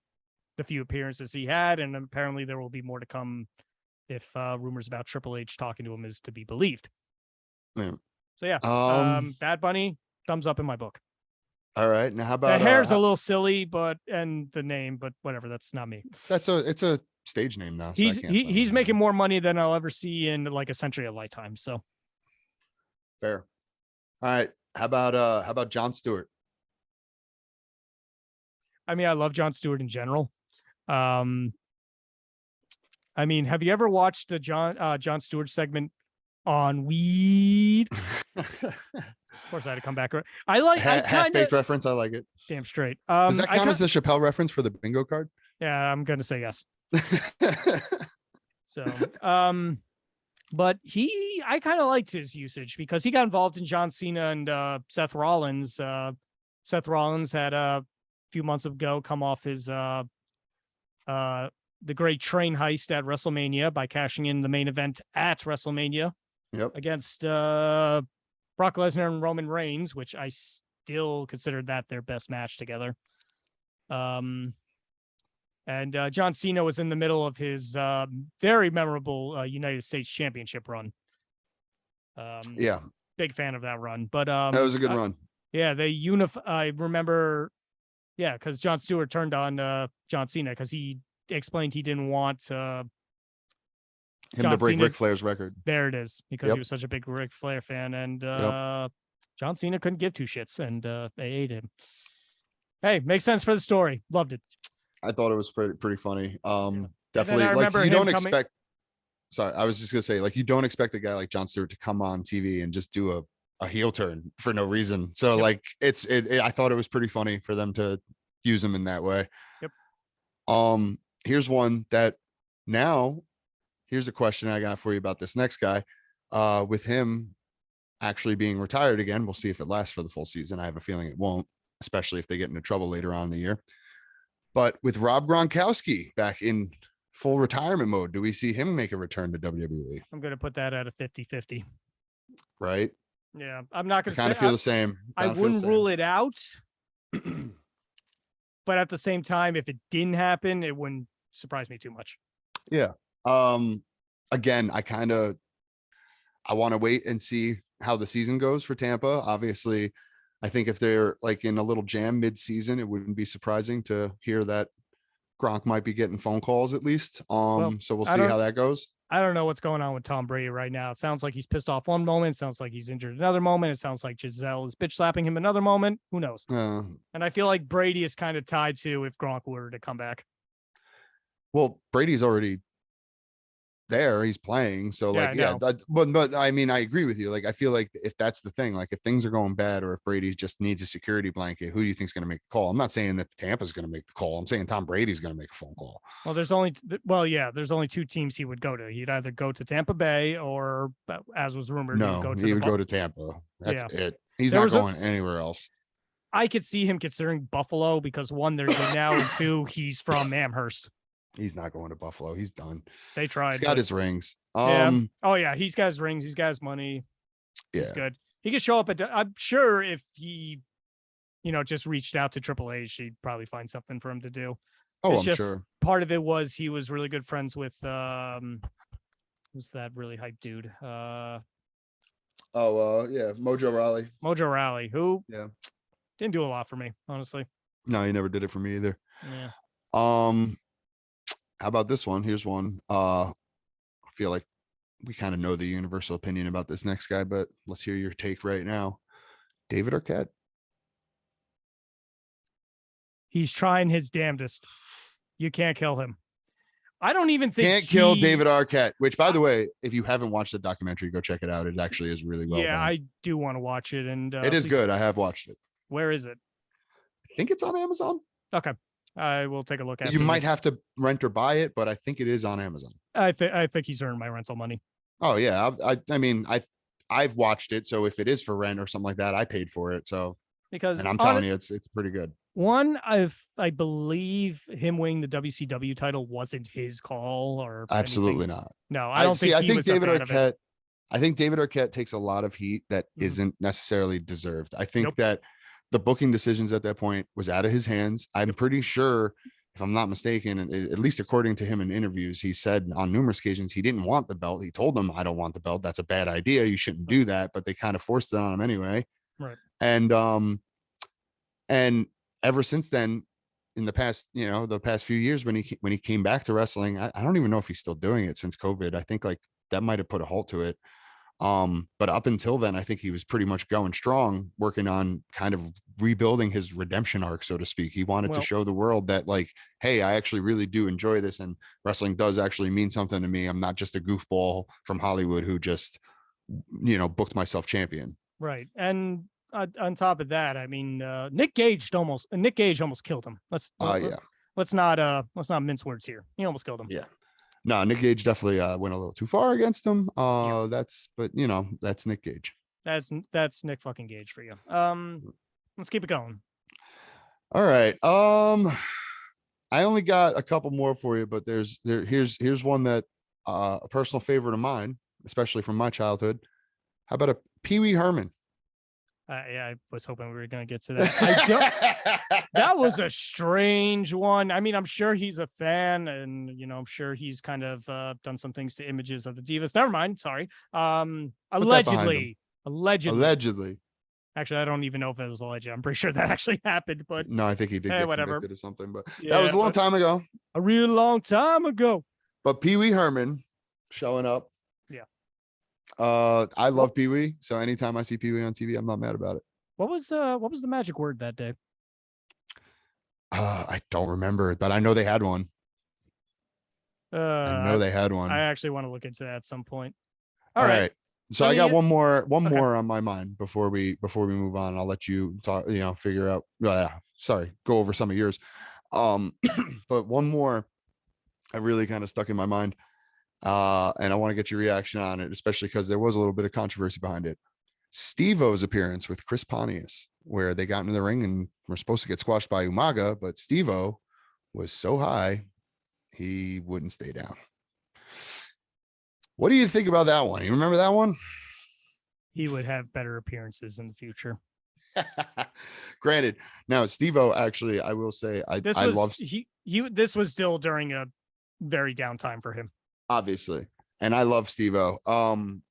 the few appearances he had, and apparently there will be more to come if rumors about Triple H talking to him is to be believed. Yeah. So yeah, Bad Bunny, thumbs up in my book. All right. Now how about The hair's a little silly, and the name, but whatever, that's not me. it's a stage name now. So He's making more money than I'll ever see in like a century of lifetime. So fair. All right. How about Jon Stewart? I mean, I love Jon Stewart in general. I mean, have you ever watched a Jon Stewart segment on weed? Of course, I had to come back. I like half-baked reference. I like it. Damn straight. Does that count as the Chappelle reference for the bingo card? Yeah, I'm gonna say yes. So, but I kind of liked his usage because he got involved in John Cena and Seth Rollins. Seth Rollins had a few months ago come off his the great train heist at WrestleMania by cashing in the main event at WrestleMania. Yep. Against Brock Lesnar and Roman Reigns, which I still consider that their best match together. And John Cena was in the middle of his very memorable United States Championship run. Yeah. Big fan of that run. But that was a good run. Yeah, I remember, yeah, because Jon Stewart turned on John Cena because he explained he didn't want him John to break Cena. Ric Flair's record. There it is, because he was such a big Ric Flair fan, and John Cena couldn't give two shits, and they ate him. Hey, makes sense for the story. Loved it. I thought it was pretty funny. And Definitely, then I like remember you him don't coming- expect. Sorry, I was just gonna say, like you don't expect a guy like Jon Stewart to come on TV and just do a heel turn for no reason. So Yep. like I thought it was pretty funny for them to use him in that way. Yep. Here's one that now here's a question I got for you about this next guy. With him actually being retired again, we'll see if it lasts for the full season. I have a feeling it won't, especially if they get into trouble later on in the year. But with Rob Gronkowski back in full retirement mode, do we see him make a return to WWE? I'm going to put that at a 50-50. Right? Yeah. I'm not going to kind of feel the same. I wouldn't rule it out. But at the same time, if it didn't happen, it wouldn't surprise me too much. Yeah. Again, I want to wait and see how the season goes for Tampa. Obviously, I think if they're like in a little jam mid-season, it wouldn't be surprising to hear that Gronk might be getting phone calls at least. So we'll see how that goes. I don't know what's going on with Tom Brady right now. It sounds like he's pissed off one moment. It sounds like he's injured another moment. It sounds like Giselle is bitch slapping him another moment. Who knows? And I feel like Brady is kind of tied to if Gronk were to come back. Well, Brady's already there, he's playing, so but I mean, I agree with you. Like, I feel like if that's the thing, like if things are going bad or if Brady just needs a security blanket, who do you think is going to make the call? I'm not saying that Tampa's going to make the call. I'm saying Tom Brady's going to make a phone call. Well, there's only two teams he would go to. He'd either go to Tampa Bay or, as was rumored, he would go to Tampa. That's it. He's not going anywhere else. I could see him considering Buffalo because one, they're good now, and two, he's from Amherst. He's not going to Buffalo. He's done. They tried. He's got his rings. Oh yeah, he's got his rings. He's got his money. Yeah. He's good. He could show up at. I'm sure if he, just reached out to Triple H, he'd probably find something for him to do. I'm sure. Part of it was he was really good friends with who's that really hype dude? Mojo Rawley. Mojo Rawley, who didn't do a lot for me, honestly. No, he never did it for me either. Yeah. How about this one? Here's one. I feel like we kind of know the universal opinion about this next guy, but let's hear your take right now. David Arquette. He's trying his damnedest. You can't kill him. I don't even think can't kill David Arquette, which, by the way, if you haven't watched the documentary, go check it out. It actually is really well done. I do want to watch it. And it is good. I have watched it. Where is it? I think it's on Amazon. Okay. I will take a look at it. You might have to rent or buy it, but I think it is on Amazon. I think he's earned my rental money. Oh yeah. I mean, I've watched it. So if it is for rent or something like that, I paid for it. So and I'm telling you, it's pretty good. One, I believe him winning the WCW title wasn't his call or absolutely anything. not. No, I don't think I think David Arquette. I think David Arquette takes a lot of heat that isn't necessarily deserved. I think that the booking decisions at that point was out of his hands. I'm pretty sure, if I'm not mistaken, and at least according to him in interviews, he said on numerous occasions he didn't want the belt. He told them, I don't want the belt. That's a bad idea. You shouldn't do that. But they kind of forced it on him anyway. Right. And ever since then, in the past, the past few years when he came back to wrestling, I don't even know if he's still doing it since COVID. I think like that might have put a halt to it. But up until then, I think he was pretty much going strong, working on kind of rebuilding his redemption arc, so to speak. He wanted to show the world that, like, hey, I actually really do enjoy this, and wrestling does actually mean something to me. I'm not just a goofball from Hollywood who just, booked myself champion. Right. And on top of that, I mean, Nick Gage almost killed him. Let's not mince words here. He almost killed him. Yeah. No, Nick Gage definitely went a little too far against him. That's Nick Gage. That's Nick fucking Gage for you. Let's keep it going. All right. I only got a couple more for you, but here's one that a personal favorite of mine, especially from my childhood. How about a Pee Wee Herman? I was hoping we were going to get to that. That was a strange one. I mean, I'm sure he's a fan, and I'm sure he's kind of done some things to images of the Divas. Never mind. Sorry. Allegedly. Actually, I don't even know if it was alleged. I'm pretty sure that actually happened, but no, I think he did get convicted or something. But that was a long time ago. A real long time ago. But Pee Wee Herman showing up. I love Pee Wee, so anytime I see Pee Wee on TV, I'm not mad about it. What was the magic word that day? I don't remember, but I know they had one. I know they had one. I actually want to look into that at some point. All right. So I I got mean, one okay. more on my mind before we move on. I'll let you talk, figure out. Sorry, go over some of yours. But one more I really kind of stuck in my mind. And I want to get your reaction on it, especially because there was a little bit of controversy behind it. Steve-O's appearance with Chris Pontius, where they got into the ring and were supposed to get squashed by Umaga, but Steve-O was so high, he wouldn't stay down. What do you think about that one? You remember that one? He would have better appearances in the future. Granted, now Steve-O, actually, I will say, This was still during a very down time for him. Obviously. And I love Steve-O.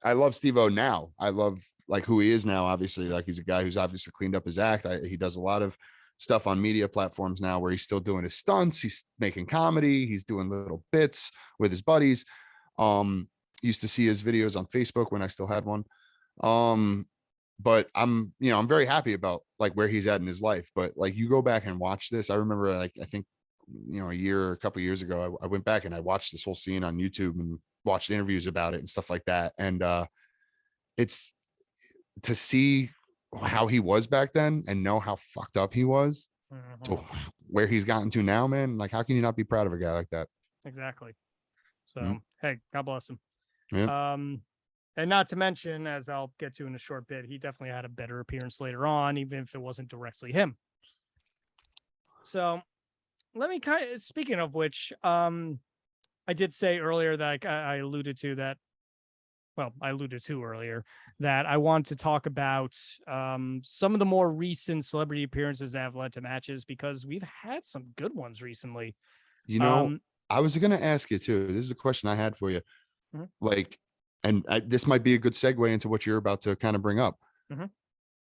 I love Steve-O now. I love like who he is now. Obviously, like he's a guy who's obviously cleaned up his act. He does a lot of stuff on media platforms now where he's still doing his stunts. He's making comedy. He's doing little bits with his buddies. Used to see his videos on Facebook when I still had one. But I'm very happy about like where he's at in his life. But like you go back and watch this. I remember like, I think, a couple years ago, I went back and I watched this whole scene on YouTube and watched interviews about it and stuff like that. And it's to see how he was back then and know how fucked up he was to where he's gotten to now, man. Like, how can you not be proud of a guy like that? Exactly. So, hey, God bless him. Yeah. And not to mention, as I'll get to in a short bit, he definitely had a better appearance later on, even if it wasn't directly him. So let me speaking of which, I did say earlier that I alluded to that. Well, I alluded to earlier that I want to talk about some of the more recent celebrity appearances that have led to matches, because we've had some good ones recently. I was going to ask you too. This is a question I had for you. Like, and this might be a good segue into what you're about to kind of bring up.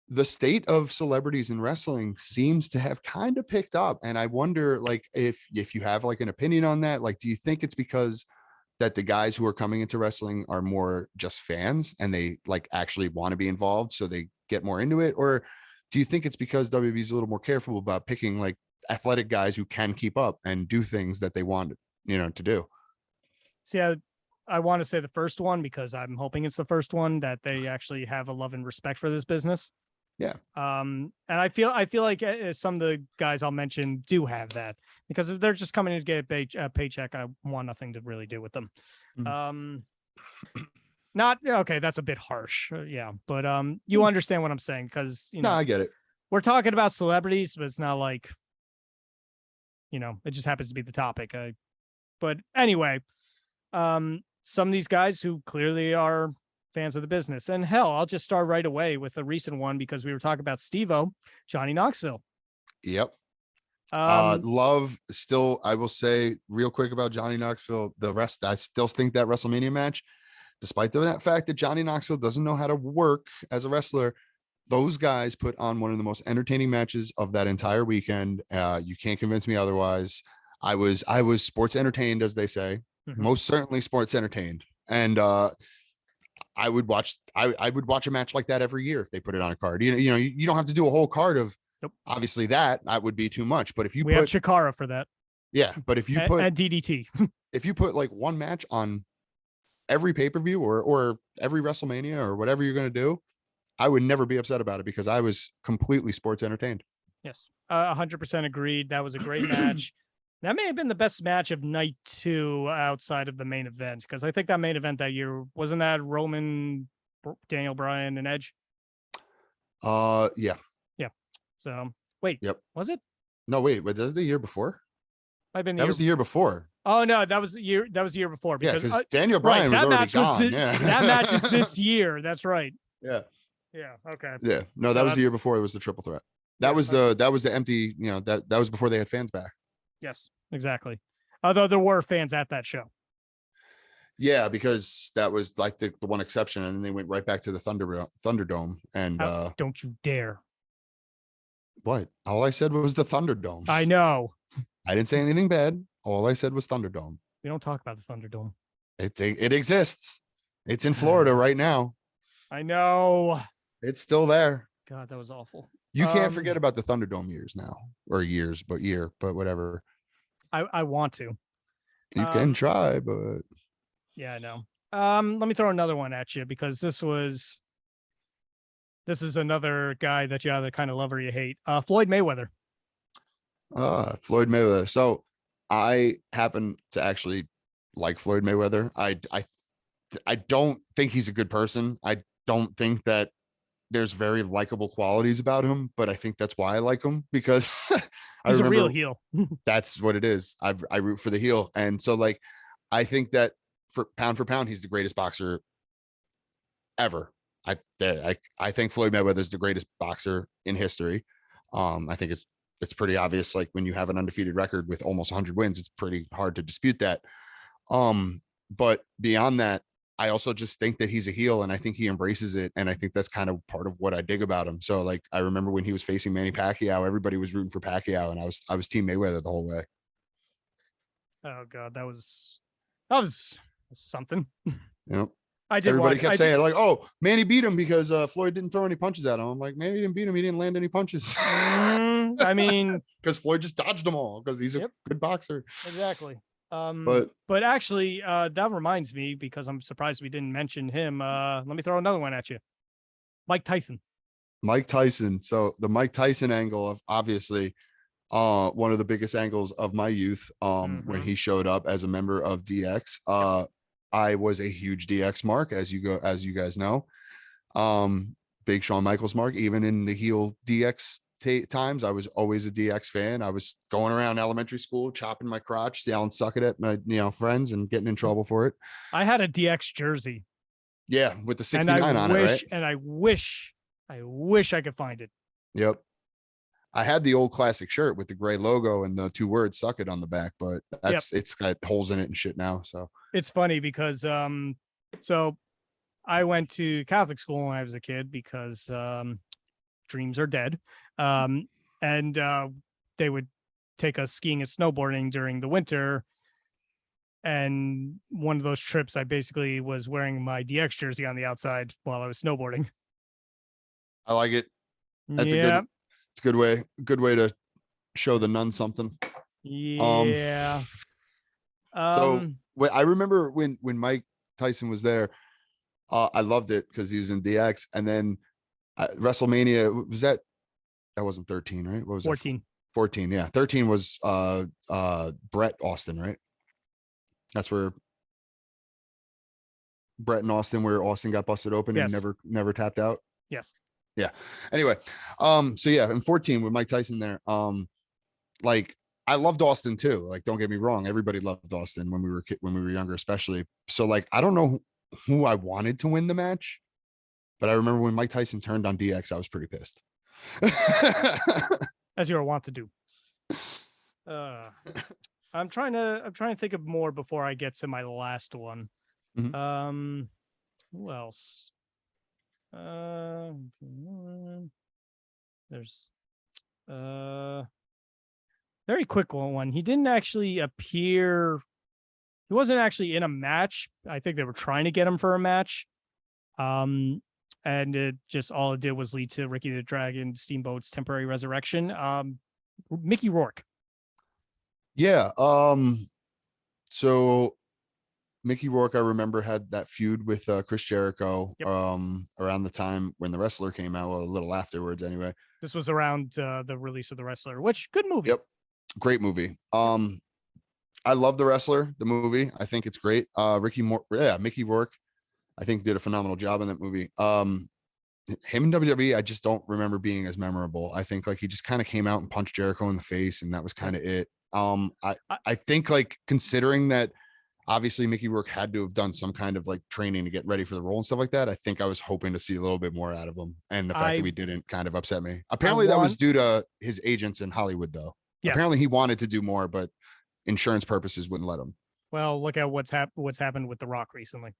The state of celebrities in wrestling seems to have kind of picked up. And I wonder, like, if you have like an opinion on that, like, do you think it's because that the guys who are coming into wrestling are more just fans and they like actually want to be involved, so they get more into it? Or do you think it's because WB is a little more careful about picking like athletic guys who can keep up and do things that they want, to do? See, I want to say the first one, because I'm hoping it's the first one, that they actually have a love and respect for this business. Yeah. And I feel like some of the guys I'll mention do have that, because if they're just coming in to get a paycheck, I want nothing to really do with them. Not okay. That's a bit harsh. Yeah. But, you understand what I'm saying? Because, No, I get it. We're talking about celebrities, but it's not like, it just happens to be the topic. But anyway, some of these guys who clearly are fans of the business, and hell, I'll just start right away with a recent one, because we were talking about Steve-O, Johnny Knoxville. Yep. Love still, I will say real quick about Johnny Knoxville, the rest, I still think that WrestleMania match, despite that fact that Johnny Knoxville doesn't know how to work as a wrestler, those guys put on one of the most entertaining matches of that entire weekend. You can't convince me otherwise. I was sports entertained, as they say. Most certainly sports entertained. And I would watch a match like that every year if they put it on a card. You don't have to do a whole card of obviously that would be too much. But if you have Chikara for that. Yeah, but if you put DDT, if you put like one match on every pay-per-view or every WrestleMania or whatever you're going to do, I would never be upset about it, because I was completely sports entertained. Yes, 100% agreed. That was a great match. That may have been the best match of night 2 outside of the main event, because I think that main event that year, wasn't that Roman, Daniel Bryan, and Edge? Yeah. So wait, was it? No, wait, but that's the year before. That was the year before. Oh no, that was the year. That was the year before. Because Daniel Bryan was already gone. That match is this year. That's right. Yeah. Yeah. Okay. Yeah. No, that was the year before. It was the triple threat. That was the empty. That was before they had fans back. Yes, exactly. Although there were fans at that show. Yeah, because that was like the one exception, and then they went right back to the Thunderdome. And don't you dare! What? All I said was the Thunderdome. I know. I didn't say anything bad. All I said was Thunderdome. We don't talk about the Thunderdome. It exists. It's in Florida right now. I know. It's still there. God, that was awful. You can't forget about the Thunderdome years now, or years, but whatever. I want to. You can try, but yeah, I know. Let me throw another one at you because this is another guy that you either kind of love or you hate. Floyd Mayweather. Floyd Mayweather. So I happen to actually like Floyd Mayweather. I don't think he's a good person. I don't think that there's very likable qualities about him, but I think that's why I like him because He's a real heel. That's what it is. I root for the heel. And so like, I think that for pound, he's the greatest boxer ever. I think Floyd Mayweather is the greatest boxer in history. I think it's pretty obvious. Like when you have an undefeated record with almost 100 wins, it's pretty hard to dispute that. But beyond that, I also just think that he's a heel and I think he embraces it. And I think that's kind of part of what I dig about him. So like, I remember when he was facing Manny Pacquiao, everybody was rooting for Pacquiao and I was team Mayweather the whole way. Oh God, that was something. You know, Everybody kept saying like, "Oh, Manny beat him because Floyd didn't throw any punches at him." I'm like, Manny didn't beat him; he didn't land any punches. I mean, because Floyd just dodged them all because he's a good boxer. Exactly. But actually, that reminds me because I'm surprised we didn't mention him. Let me throw another one at you. Mike Tyson. Mike Tyson. So the Mike Tyson angle of obviously one of the biggest angles of my youth when he showed up as a member of DX. I was a huge DX mark, as you guys know. Big Shawn Michaels mark, even in the heel DX times. I was always a DX fan. I was going around elementary school, chopping my crotch, yelling "suck it" at my friends and getting in trouble for it. I had a DX jersey. Yeah, with the 69 on it, right? And I wish I could find it. Yep. I had the old classic shirt with the gray logo and the 2 words "suck it" on the back, but it's got holes in it and shit now. So it's funny because so I went to Catholic school when I was a kid because dreams are dead. And they would take us skiing and snowboarding during the winter. And one of those trips, I basically was wearing my DX jersey on the outside while I was snowboarding. I like it. That's it's a good way to show the nun something. Yeah. So I remember when Mike Tyson was there, I loved it because he was in DX, and then WrestleMania was that wasn't 13, right? What was 14? That? 14, yeah. 13 was Bret Austin, right? That's where Bret and Austin, where Austin got busted open and never tapped out. Yes. Yeah. Anyway, so yeah, in 14 with Mike Tyson there, like I loved Austin too. Like, don't get me wrong, everybody loved Austin when we were younger, especially. So like, I don't know who I wanted to win the match, but I remember when Mike Tyson turned on DX, I was pretty pissed. As you are wont to do. I'm trying to think of more before I get to my last one. Mm-hmm. Who else? There's very quick one. He didn't actually appear. He wasn't actually in a match. I think they were trying to get him for a match. And it just all it did was lead to Ricky the Dragon Steamboat's temporary resurrection. Mickey Rourke. Yeah. So Mickey Rourke, I remember, had that feud with Chris Jericho around the time when The Wrestler came out, well, a little afterwards anyway. This was around the release of The Wrestler, which good movie. Yep. Great movie. I love The Wrestler, the movie. I think it's great. Mickey Rourke, I think, did a phenomenal job in that movie. Him in WWE, I just don't remember being as memorable. I think like he just kind of came out and punched Jericho in the face, and that was kind of it. I think like considering that obviously Mickey Rourke had to have done some kind of like training to get ready for the role and stuff like that, I think I was hoping to see a little bit more out of him. And the fact that we didn't kind of upset me. Apparently that was due to his agents in Hollywood though. Yes. Apparently he wanted to do more, but insurance purposes wouldn't let him. Well, look at what's happened with The Rock recently.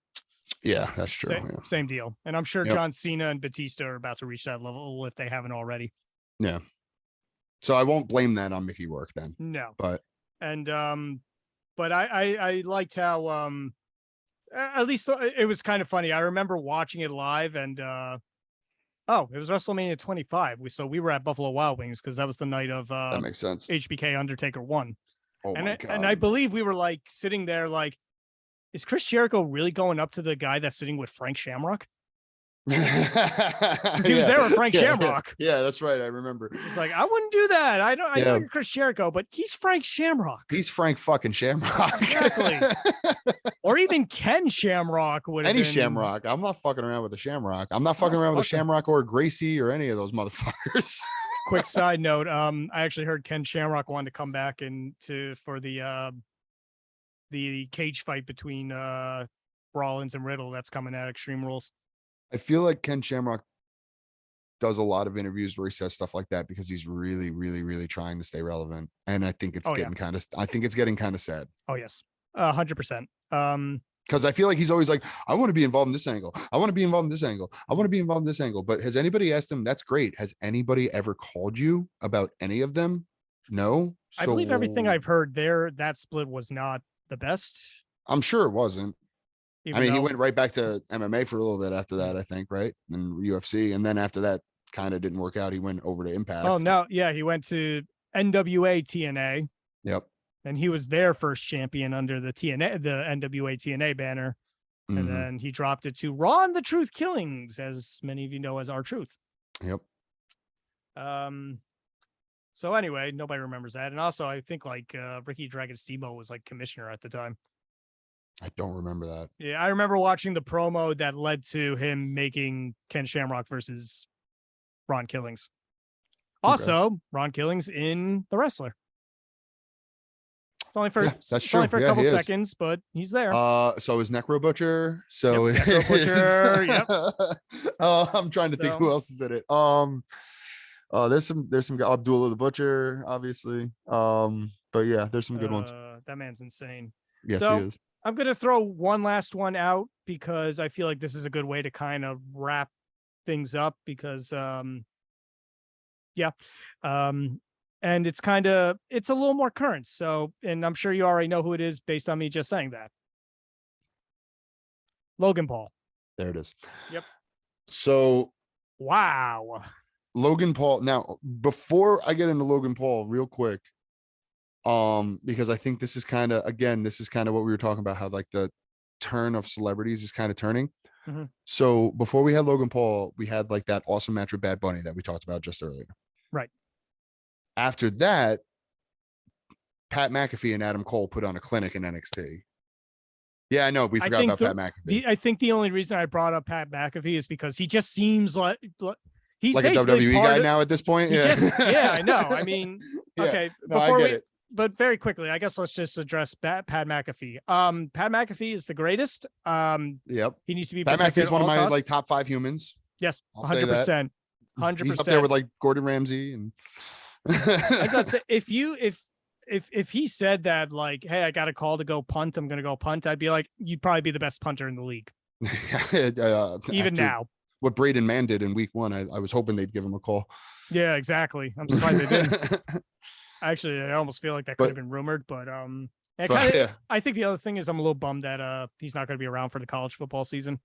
Yeah, that's true. Same deal. And I'm sure John Cena and Batista are about to reach that level if they haven't already. Yeah. So I won't blame that on Mickey Rourke then. No. But I liked how at least it was kind of funny. I remember watching it live and it was WrestleMania 25. So we were at Buffalo Wild Wings because that was the night of that makes sense. HBK Undertaker 1. Oh my God. And I believe we were like sitting there like is Chris Jericho really going up to the guy that's sitting with Frank Shamrock? Because he was there with Frank Shamrock. Yeah, that's right. I remember. It's like, I wouldn't do that. I know you're Chris Jericho, but he's Frank Shamrock. He's Frank fucking Shamrock. Exactly. Or even Ken Shamrock would have any been. Shamrock. I'm not fucking around with a Shamrock. I'm not fucking around with a Shamrock or a Gracie or any of those motherfuckers. Quick side note. I actually heard Ken Shamrock wanted to come back for the cage fight between Rollins and Riddle that's coming at Extreme Rules. I feel like Ken Shamrock does a lot of interviews where he says stuff like that because he's really, really, really trying to stay relevant. And I think it's getting kind of sad. Oh yes. 100%. Because I feel like he's always like, I want to be involved in this angle. I want to be involved in this angle. I want to be involved in this angle. But has anybody asked him? That's great. Has anybody ever called you about any of them? No. I believe everything I've heard there, that split was not the best. I'm sure it wasn't. He went right back to MMA for a little bit after that, I think, right? And UFC. And then after that kind of didn't work out, he went over to Impact. Oh, no. Yeah, he went to NWA TNA. Yep. And he was their first champion under the NWA TNA banner. Mm-hmm. And then he dropped it to Raw and the Truth Killings, as many of you know as R-Truth. Yep. So anyway, nobody remembers that. And also, I think Ricky Dragon Steamboat was like commissioner at the time. I don't remember that. Yeah, I remember watching the promo that led to him making Ken Shamrock versus Ron Killings. Also, Ron Killings in The Wrestler. It's only for a couple seconds, but he's there. So is Necro Butcher. So yep, Necro Butcher. Yep. I'm trying to think who else is in it. There's some guy, Abdullah the Butcher, obviously. But yeah, there's some good ones. That man's insane. Yes, he is. I'm gonna throw one last one out because I feel like this is a good way to kind of wrap things up because and it's a little more current. So, and I'm sure you already know who it is based on me just saying that. Logan Paul. There it is. Yep. So wow. Logan Paul. Now, before I get into Logan Paul real quick, because I think this is kind of what we were talking about, how like the turn of celebrities is kind of turning. Mm-hmm. So before we had Logan Paul, we had like that awesome match with Bad Bunny that we talked about just earlier. Right. After that, Pat McAfee and Adam Cole put on a clinic in NXT. Yeah, I know. We forgot about Pat McAfee. I think the only reason I brought up Pat McAfee is because he just seems like he's like a WWE guy now at this point. Yeah, I know. I mean, okay. No, I get it. But very quickly, I guess let's just address Pat McAfee. Pat McAfee is the greatest. Yep. He needs to be. Pat McAfee is one of my like top 5 humans. Yes, 100%. 100%. He's up there with like Gordon Ramsay and. I was about to say, if he said that, like, hey, I got a call to go punt, I'm gonna go punt, I'd be like, you'd probably be the best punter in the league. Even now. What Braden Mann did in week 1, I was hoping they'd give him a call. Yeah, exactly. I'm surprised they didn't. Actually, I almost feel like that could have been rumored, but I think the other thing is I'm a little bummed that he's not going to be around for the college football season.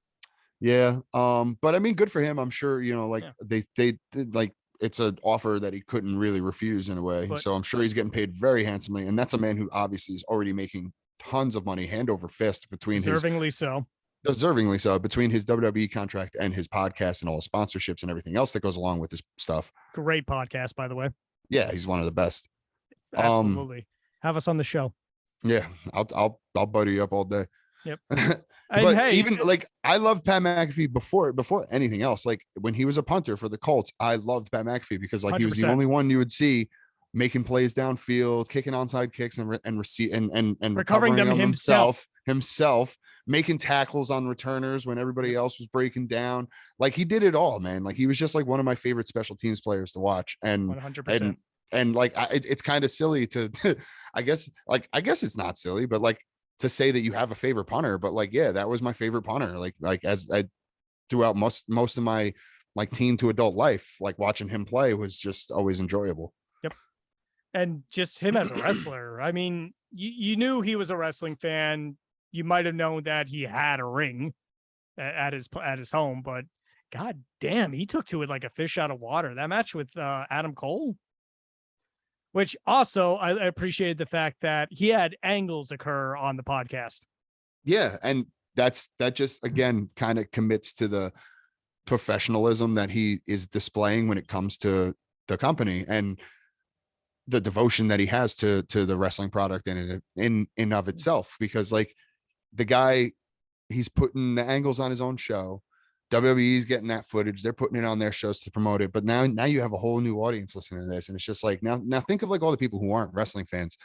Yeah. But I mean, good for him. I'm sure, they like, it's an offer that he couldn't really refuse in a way. So I'm sure he's getting paid very handsomely. And that's a man who obviously is already making tons of money hand over fist between deservingly so between his WWE contract and his podcast and all the sponsorships and everything else that goes along with his stuff. Great podcast, by the way. Yeah. He's one of the best. Absolutely. Have us on the show. Yeah. I'll buddy you up all day. Yep. But hey, even like I loved Pat McAfee before anything else. Like when he was a punter for the Colts, I loved Pat McAfee because like 100%. He was the only one you would see making plays downfield, kicking onside kicks and recovering them himself, making tackles on returners when everybody else was breaking down. Like he did it all, man. Like he was just like one of my favorite special teams players to watch. And 100%. And like it's kind of silly to I guess it's not silly, but like to say that you have a favorite punter, but like, yeah, that was my favorite punter. Like as I throughout most of my like teen to adult life, like watching him play was just always enjoyable. Yep. And just him as a wrestler. I mean, you knew he was a wrestling fan. You might have known that he had a ring at his home, but God damn, he took to it like a fish out of water. That match with Adam Cole. Which also I appreciated the fact that he had angles occur on the podcast. Yeah, and that just again kind of commits to the professionalism that he is displaying when it comes to the company and the devotion that he has to the wrestling product in of itself. Because like the guy, he's putting the angles on his own show. WWE's getting that footage. They're putting it on their shows to promote it. But now you have a whole new audience listening to this. And it's just like, now think of like all the people who aren't wrestling fans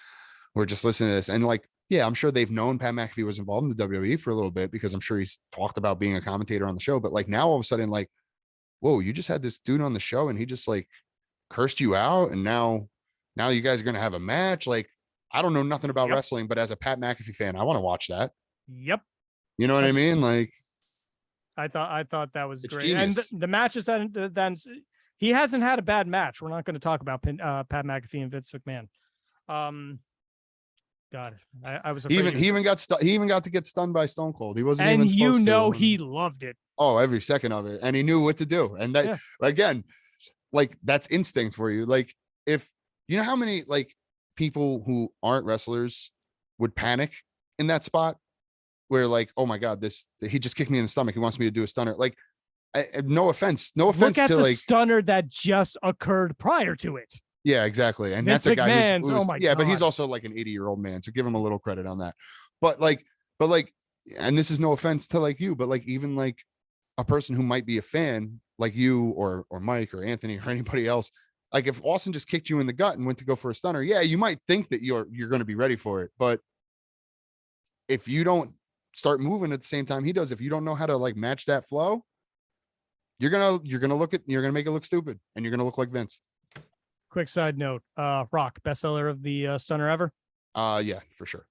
who are just listening to this. And like, yeah, I'm sure they've known Pat McAfee was involved in the WWE for a little bit because I'm sure he's talked about being a commentator on the show. But like now all of a sudden, like, whoa, you just had this dude on the show and he just like cursed you out. And now you guys are going to have a match. Like, I don't know nothing about wrestling, but as a Pat McAfee fan, I want to watch that. Yep. You know what I mean? Like, I thought that was great. Genius. And the matches that then he hasn't had a bad match. We're not going to talk about Pat McAfee and Vince McMahon. God, I was afraid he even got to get stunned by Stone Cold. He wasn't and even supposed to. He loved it. Oh, every second of it, and he knew what to do. And that again, like that's instinct for you. Like if you know how many like people who aren't wrestlers would panic in that spot where like, oh my God, he just kicked me in the stomach. He wants me to do a stunner. Like, no offense Look at to the like stunner that just occurred prior to it. Yeah, exactly. And Vince that's a guy who's oh my God. But he's also like an 80-year-old man. So give him a little credit on that. But like, and this is no offense to like you, but like even like a person who might be a fan like you or Mike or Anthony or anybody else, like if Austin just kicked you in the gut and went to go for a stunner, yeah, you might think that you're going to be ready for it. But if you don't start moving at the same time he does, if you don't know how to like match that flow, you're gonna make it look stupid and you're gonna look like Vince. Quick side note, Rock, bestseller of the stunner ever. Yeah, for sure.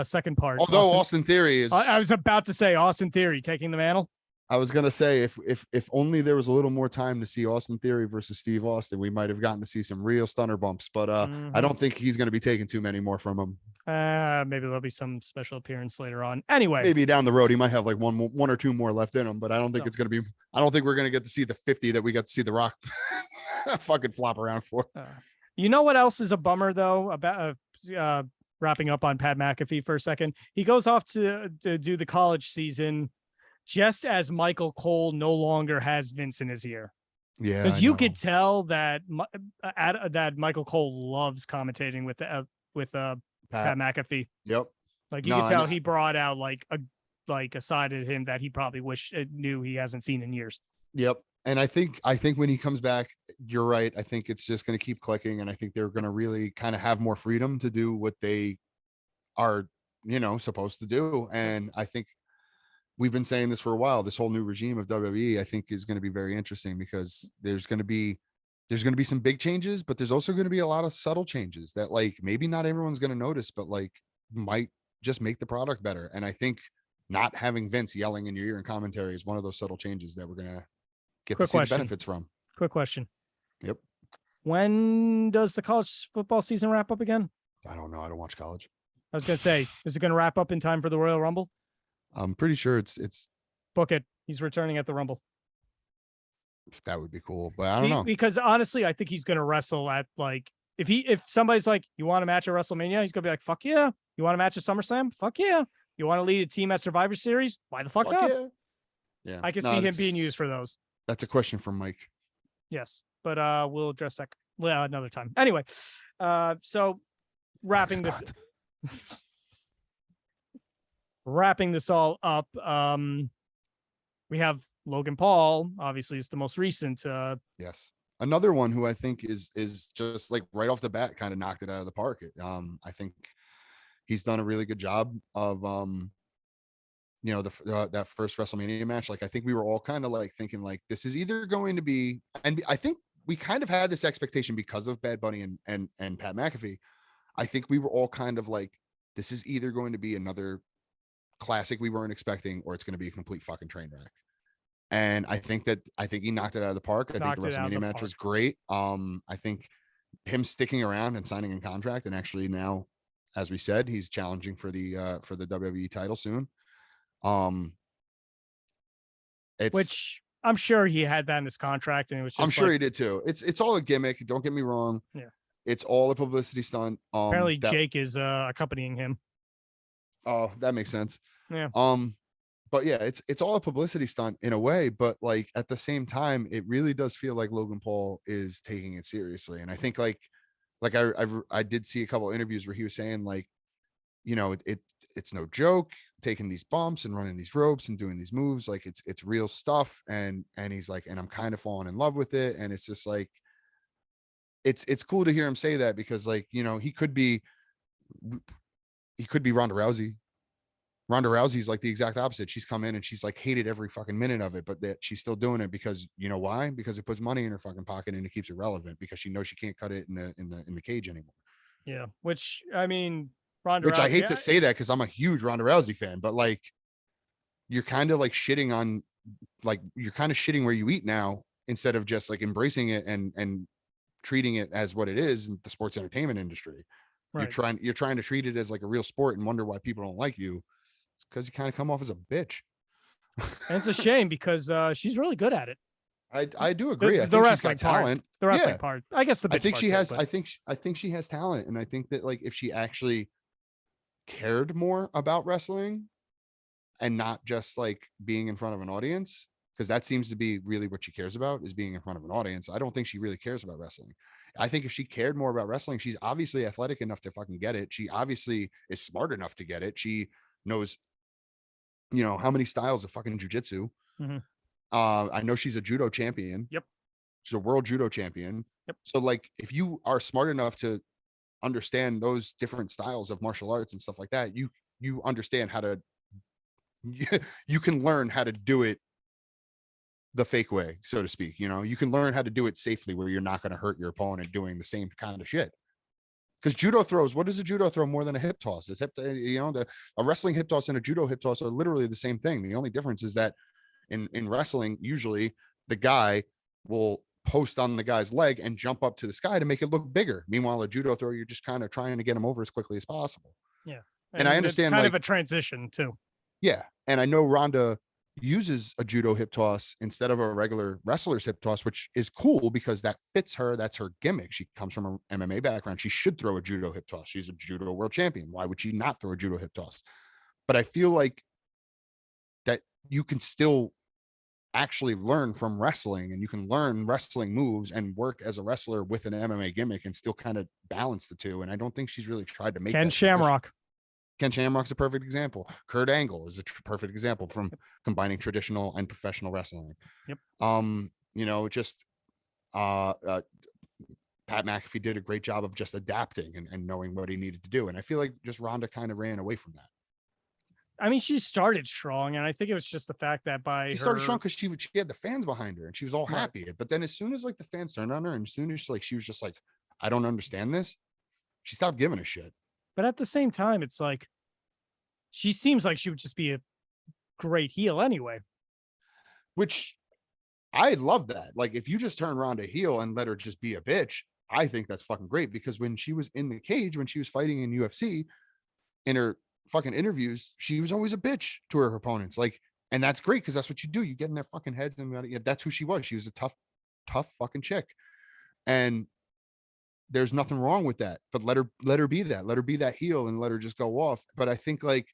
Second part. Although Austin Theory is, I was about to say Austin Theory taking the mantle. I was gonna say if only there was a little more time to see Austin Theory versus Steve Austin, we might have gotten to see some real stunner bumps. But I don't think he's gonna be taking too many more from him. Maybe there'll be some special appearance later on. Anyway, maybe down the road he might have like one or two more left in him. But I don't think it's gonna be. I don't think we're gonna get to see the 50 that we got to see The Rock fucking flop around for. You know what else is a bummer though about wrapping up on Pat McAfee for a second? He goes off to do the college season just as Michael Cole no longer has Vince in his ear. Yeah, because you could tell that that Michael Cole loves commentating with Pat McAfee. Yep. Like you could tell he brought out like a side of him that he probably knew he hasn't seen in years. Yep. And I think when he comes back, you're right. I think it's just going to keep clicking. And I think they're going to really kind of have more freedom to do what they are, supposed to do. And I think we've been saying this for a while. This whole new regime of WWE, I think, is going to be very interesting because there's going to be some big changes, but there's also going to be a lot of subtle changes that like maybe not everyone's going to notice, but like might just make the product better. And I think not having Vince yelling in your ear in commentary is one of those subtle changes that we're going to get to see the benefits from. Quick question. Yep. When does the college football season wrap up again? I don't know. I don't watch college. I was going to say, is it going to wrap up in time for the Royal Rumble? I'm pretty sure it's book it. He's returning at the Rumble. That would be cool, but I don't know. Because honestly, I think he's going to wrestle at like, if somebody's like, you want a match at WrestleMania? He's going to be like, fuck yeah. You want a match at SummerSlam? Fuck yeah. You want to lead a team at Survivor Series? Why the fuck not? Yeah. I can see him being used for those. That's a question from Mike. Yes, but we'll address that another time. Anyway, so wrapping this all up, we have Logan Paul. Obviously, it's the most recent. Yes, another one who I think is just like right off the bat, kind of knocked it out of the park. I think he's done a really good job of that first WrestleMania match. Like I think we were all kind of like thinking like this is either going to be, and I think we kind of had this expectation because of Bad Bunny and Pat McAfee. I think we were all kind of like, this is either going to be another classic we weren't expecting, or it's going to be a complete fucking train wreck. And I think he knocked it out of the park. I think the WrestleMania match was great. I think him sticking around and signing a contract, and actually now, as we said, he's challenging for the WWE title soon. Which I'm sure he had that in his contract, and it was just I'm sure he did too. It's all a gimmick. Don't get me wrong. Yeah. It's all a publicity stunt. Apparently Jake is accompanying him. Oh, that makes sense. Yeah. But yeah, it's all a publicity stunt in a way, but like at the same time, it really does feel like Logan Paul is taking it seriously. And I think I did see a couple interviews where he was saying like, you know, it's no joke taking these bumps and running these ropes and doing these moves. Like it's real stuff. And he's like, and I'm kind of falling in love with it. And it's just like, it's cool to hear him say that because like, you know, he could be Ronda Rousey. Ronda Rousey's like the exact opposite. She's come in and she's like hated every fucking minute of it, but that she's still doing it because you know why? Because it puts money in her fucking pocket and it keeps her relevant because she knows she can't cut it in the cage anymore. Yeah. Which I mean, Ronda Which Rousey, I hate to say that because I'm a huge Ronda Rousey fan, but like you're kind of like shitting on like you're kind of shitting where you eat now instead of just like embracing it and treating it as what it is in the sports entertainment industry. Right. You're trying to treat it as like a real sport and wonder why people don't like you. It's because you kind of come off as a bitch. And it's a shame because she's really good at it. I do agree. I The think she's wrestling got talent. The wrestling part. I guess the bitch I think part she too, has. but- I think she has talent, and I think that like if she actually cared more about wrestling and not just like being in front of an audience, because that seems to be really what she cares about is being in front of an audience. I don't think she really cares about wrestling. I think if she cared more about wrestling, she's obviously athletic enough to fucking get it. She obviously is smart enough to get it. She knows, you know, how many styles of fucking jujitsu. Mm-hmm. I know she's a judo champion. Yep. She's a world judo champion. Yep. So like if you are smart enough to understand those different styles of martial arts and stuff like that, you understand how to you can learn how to do it the fake way, so to speak. You know, you can learn how to do it safely where you're not going to hurt your opponent doing the same kind of shit. Because judo throws, what is a judo throw more than a hip toss? It's hip, you know, a wrestling hip toss and a judo hip toss are literally the same thing. The only difference is that in wrestling, usually the guy will post on the guy's leg and jump up to the sky to make it look bigger. Meanwhile, a judo throw, you're just kind of trying to get him over as quickly as possible. Yeah. And I understand it's kind like, of a transition too. Yeah. And I know Ronda uses a judo hip toss instead of a regular wrestler's hip toss, which is cool because that fits her. That's her gimmick. She comes from an MMA background. She should throw a judo hip toss. She's a judo world champion. Why would she not throw a judo hip toss? But I feel like that you can still actually learn from wrestling and you can learn wrestling moves and work as a wrestler with an MMA gimmick and still kind of balance the two. And I don't think she's really tried to make Ken that Shamrock. Ken Shamrock's a perfect example. Kurt Angle is a perfect example from combining traditional and professional wrestling. Yep. You know, just Pat McAfee did a great job of just adapting and knowing what he needed to do. And I feel like just Ronda kind of ran away from that. I mean, she started strong, and I think it was just the fact that She started strong because she had the fans behind her and she was all happy. But then as soon as like the fans turned on her and as soon as like she was just like, I don't understand this, she stopped giving a shit. But at the same time, it's like she seems like she would just be a great heel anyway. Which I love that. Like if you just turn Ronda heel and let her just be a bitch, I think that's fucking great because when she was in the cage, when she was fighting in UFC, in her fucking interviews, she was always a bitch to her opponents. Like, and that's great because that's what you do. You get in their fucking heads and that's who she was. She was a tough fucking chick. And there's nothing wrong with that, but let her be that. Let her be that heel and let her just go off. But I think like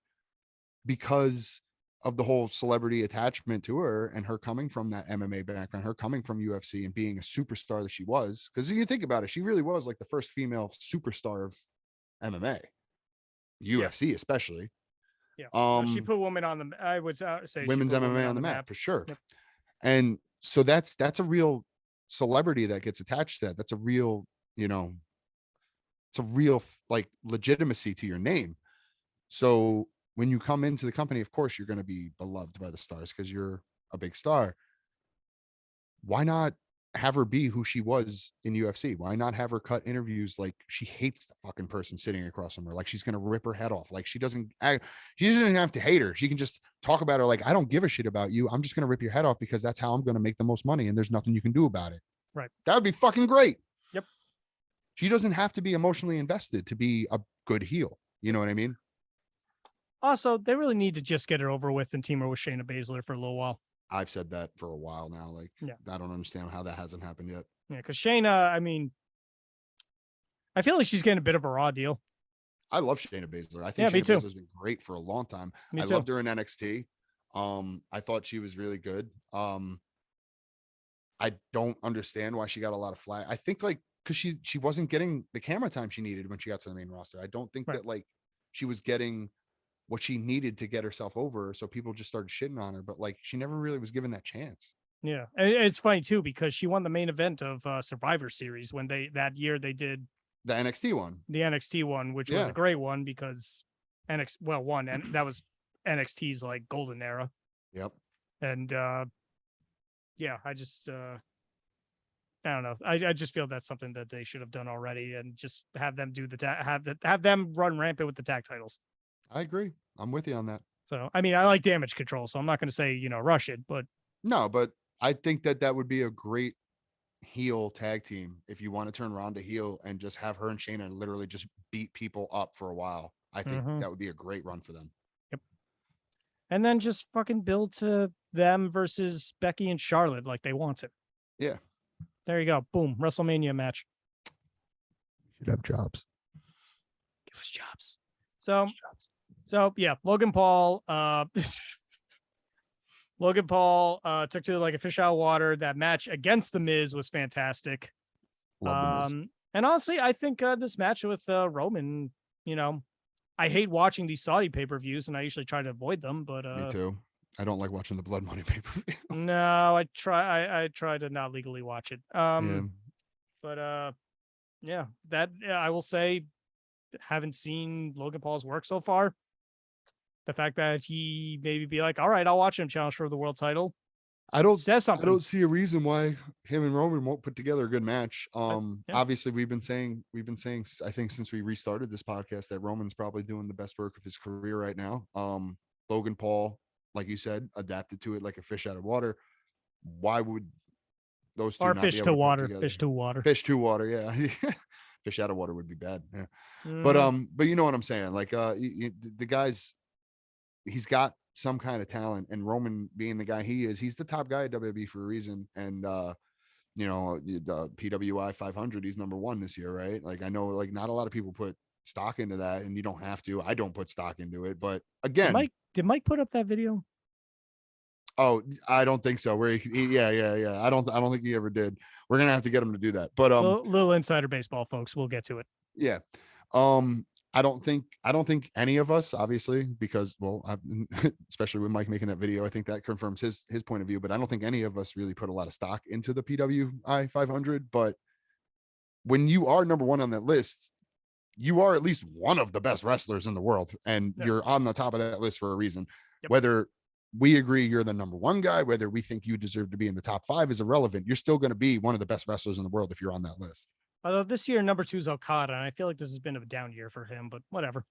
because of the whole celebrity attachment to her and her coming from that MMA background, her coming from UFC and being a superstar that she was, because you think about it, she really was like the first female superstar of MMA, UFC especially. Yeah. She put women on the, I would say women's MMA on the map for sure. Yep. And so that's a real celebrity that gets attached to that. That's a real, you know, it's a real like legitimacy to your name. So when you come into the company, of course, you're going to be beloved by the stars because you're a big star. Why not have her be who she was in UFC? Why not have her cut interviews like she hates the fucking person sitting across from her, like she's going to rip her head off, like she doesn't have to hate her. She can just talk about her like, I don't give a shit about you. I'm just going to rip your head off because that's how I'm going to make the most money and there's nothing you can do about it. Right. That would be fucking great. Yep. She doesn't have to be emotionally invested to be a good heel. You know what I mean? Also, they really need to just get it over with and team her with Shayna Baszler for a little while. I've said that for a while now. Like, I don't understand how that hasn't happened yet. Yeah, because Shayna, I mean, I feel like she's getting a bit of a raw deal. I love Shayna Baszler. I Yeah, think me Shayna too. Baszler's been great for a long time. Me I too. loved her in NXT. I thought she was really good. I don't understand why she got a lot of flack. I think like because she wasn't getting the camera time she needed when she got to the main roster. I don't think Right. that like she was getting what she needed to get herself over. So people just started shitting on her, but like she never really was given that chance. Yeah, and it's funny too because she won the main event of Survivor Series when that year they did The NXT one. the NXT one, which was Yeah. a great one because one, and that was NXT's like golden era. Yep. And yeah, I just I don't know. I just feel that's something that they should have done already, and just have them do have them run rampant with the tag titles. I agree. I'm with you on that. So I mean, I like Damage Control, so I'm not going to say rush it, but No, but I think that would be a great heel tag team if you want to turn Ronda heel and just have her and Shayna literally just beat people up for a while. I think that would be a great run for them. Yep. And then just fucking build to them versus Becky and Charlotte like they want to. Yeah. There you go. Boom. WrestleMania match. Should have jobs. Give us jobs. So yeah, Logan Paul. Logan Paul took to like a fish out of water. That match against The Miz was fantastic. Love The Miz. And honestly, I think this match with Roman, I hate watching these Saudi pay-per-views, and I usually try to avoid them. But Me too. I don't like watching the Blood Money pay-per-view. No, I try to not legally watch it. Yeah. But yeah, I will say, haven't seen Logan Paul's work so far. The fact that he maybe be like, all right, I'll watch him challenge for the world title. I don't says something. I don't see a reason why him and Roman won't put together a good match. Yeah. Obviously we've been saying, I think since we restarted this podcast, that Roman's probably doing the best work of his career right now. Logan Paul, like you said, adapted to it like a fish out of water. Why would those two or not fish be able to put water? together? Fish to water. Fish to water, yeah. Fish out of water would be bad. Yeah. Mm. But you know what I'm saying? Like the guy's, he's got some kind of talent, and Roman being the guy he is, he's the top guy at WWE for a reason. And the PWI 500, he's number 1 this year, right? Like I know like not a lot of people put stock into that, and you don't have to. I don't put stock into it, but again, did Mike put up that video? Oh, I don't think so. Yeah. I don't think he ever did. We're gonna have to get him to do that. But little insider baseball, folks. We'll get to it. Yeah. I don't think any of us, obviously, because especially with Mike making that video, I think that confirms his point of view. But I don't think any of us really put a lot of stock into the PWI 500. But when you are number 1 on that list, you are at least one of the best wrestlers in the world, and you're on the top of that list for a reason. Yep. Whether we agree you're the number 1 guy, whether we think you deserve to be in the top 5 is irrelevant. You're still going to be one of the best wrestlers in the world if you're on that list. Although this year, number 2 is Okada, and I feel like this has been a down year for him, but whatever.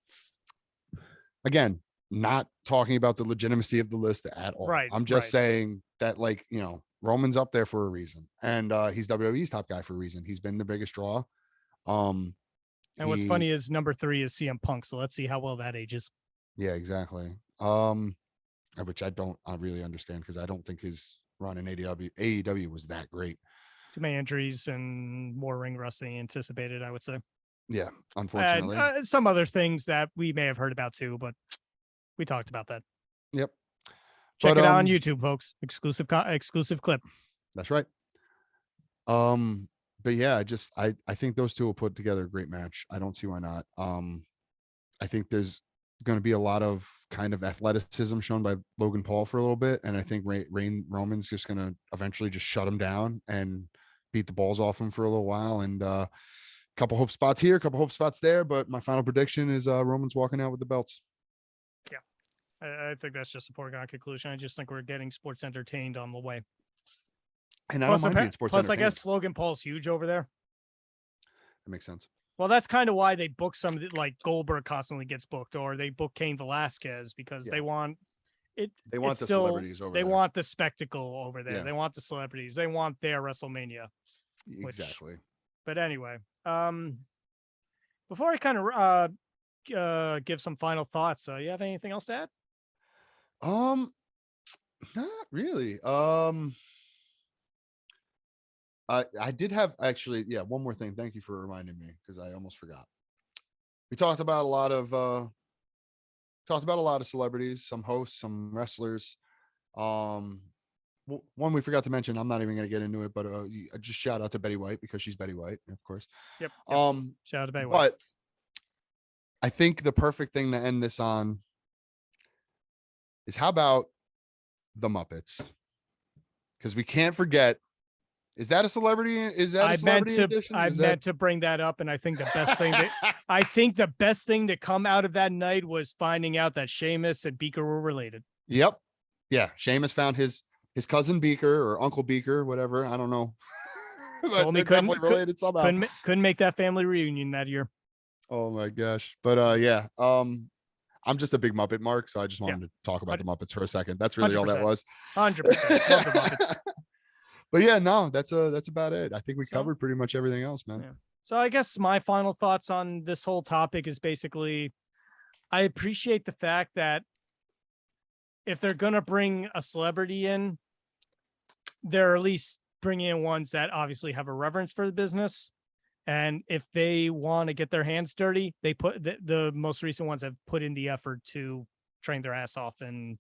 Again, not talking about the legitimacy of the list at all. Right. I'm just saying that, like, Roman's up there for a reason, and he's WWE's top guy for a reason. He's been the biggest draw. And what's funny is number 3 is CM Punk, so let's see how well that ages. Yeah, exactly. Which I really understand, because I don't think his run in AEW was that great. Too many injuries and more ring rust than anticipated, I would say. Yeah, unfortunately. And, some other things that we may have heard about too, but we talked about that. Yep. Check it out on YouTube, folks. Exclusive clip. That's right. But yeah, I think those two will put together a great match. I don't see why not. I think there's going to be a lot of kind of athleticism shown by Logan Paul for a little bit, and I think Roman's just going to eventually just shut him down and beat the balls off him for a little while, and a couple hope spots here, a couple hope spots there, but my final prediction is Roman's walking out with the belts. Yeah, I think that's just a foregone conclusion. I just think we're getting sports entertained on the way. And I don't mind being sports entertained. I guess Logan Paul's huge over there. That makes sense. Well, that's kind of why they book some, like Goldberg constantly gets booked, or they book Cain Velasquez, because they want it. They want the celebrities over there. They want the spectacle over there. Yeah. They want the celebrities. They want their WrestleMania. Exactly. But anyway, before I kind of give some final thoughts, you have anything else to add? Not really. I did have, actually, one more thing. Thank you for reminding me, because I almost forgot. we talked about a lot of celebrities, some hosts, some wrestlers. One we forgot to mention, I'm not even going to get into it, but just shout out to Betty White because she's Betty White, of course. Yep. Shout out to Betty White. But I think the perfect thing to end this on is how about the Muppets? Because we can't forget. Is that a celebrity? Is that a celebrity edition? I meant to bring that up, and I think the best thing I think the best thing to come out of that night was finding out that Sheamus and Beaker were related. Yep. Yeah. Sheamus found his cousin Beaker or Uncle Beaker, whatever. I don't know. But they're definitely related somehow. Couldn't make that family reunion that year. Oh my gosh. But yeah. I'm just a big Muppet mark, so I just wanted to talk about the Muppets for a second. That's really 100%. All that was. 100%. Love the Muppets. But yeah, no, that's about it. I think we covered pretty much everything else, man. Yeah. So I guess my final thoughts on this whole topic is basically, I appreciate the fact that if they're going to bring a celebrity in, they're at least bringing in ones that obviously have a reverence for the business. And if they want to get their hands dirty, they put the most recent ones have put in the effort to train their ass off and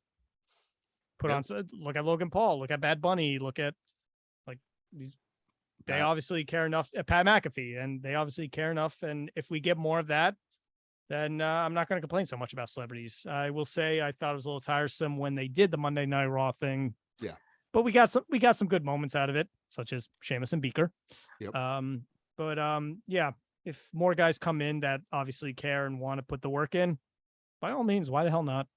put on. Look at Logan Paul, look at Bad Bunny, look at like these. They obviously care enough. Pat McAfee, and they obviously care enough. And if we get more of that, then I'm not going to complain so much about celebrities. I will say I thought it was a little tiresome when they did the Monday Night Raw thing. Yeah, but we got some good moments out of it, such as Sheamus and Beaker. Yep. But yeah, if more guys come in that obviously care and want to put the work in, by all means, why the hell not?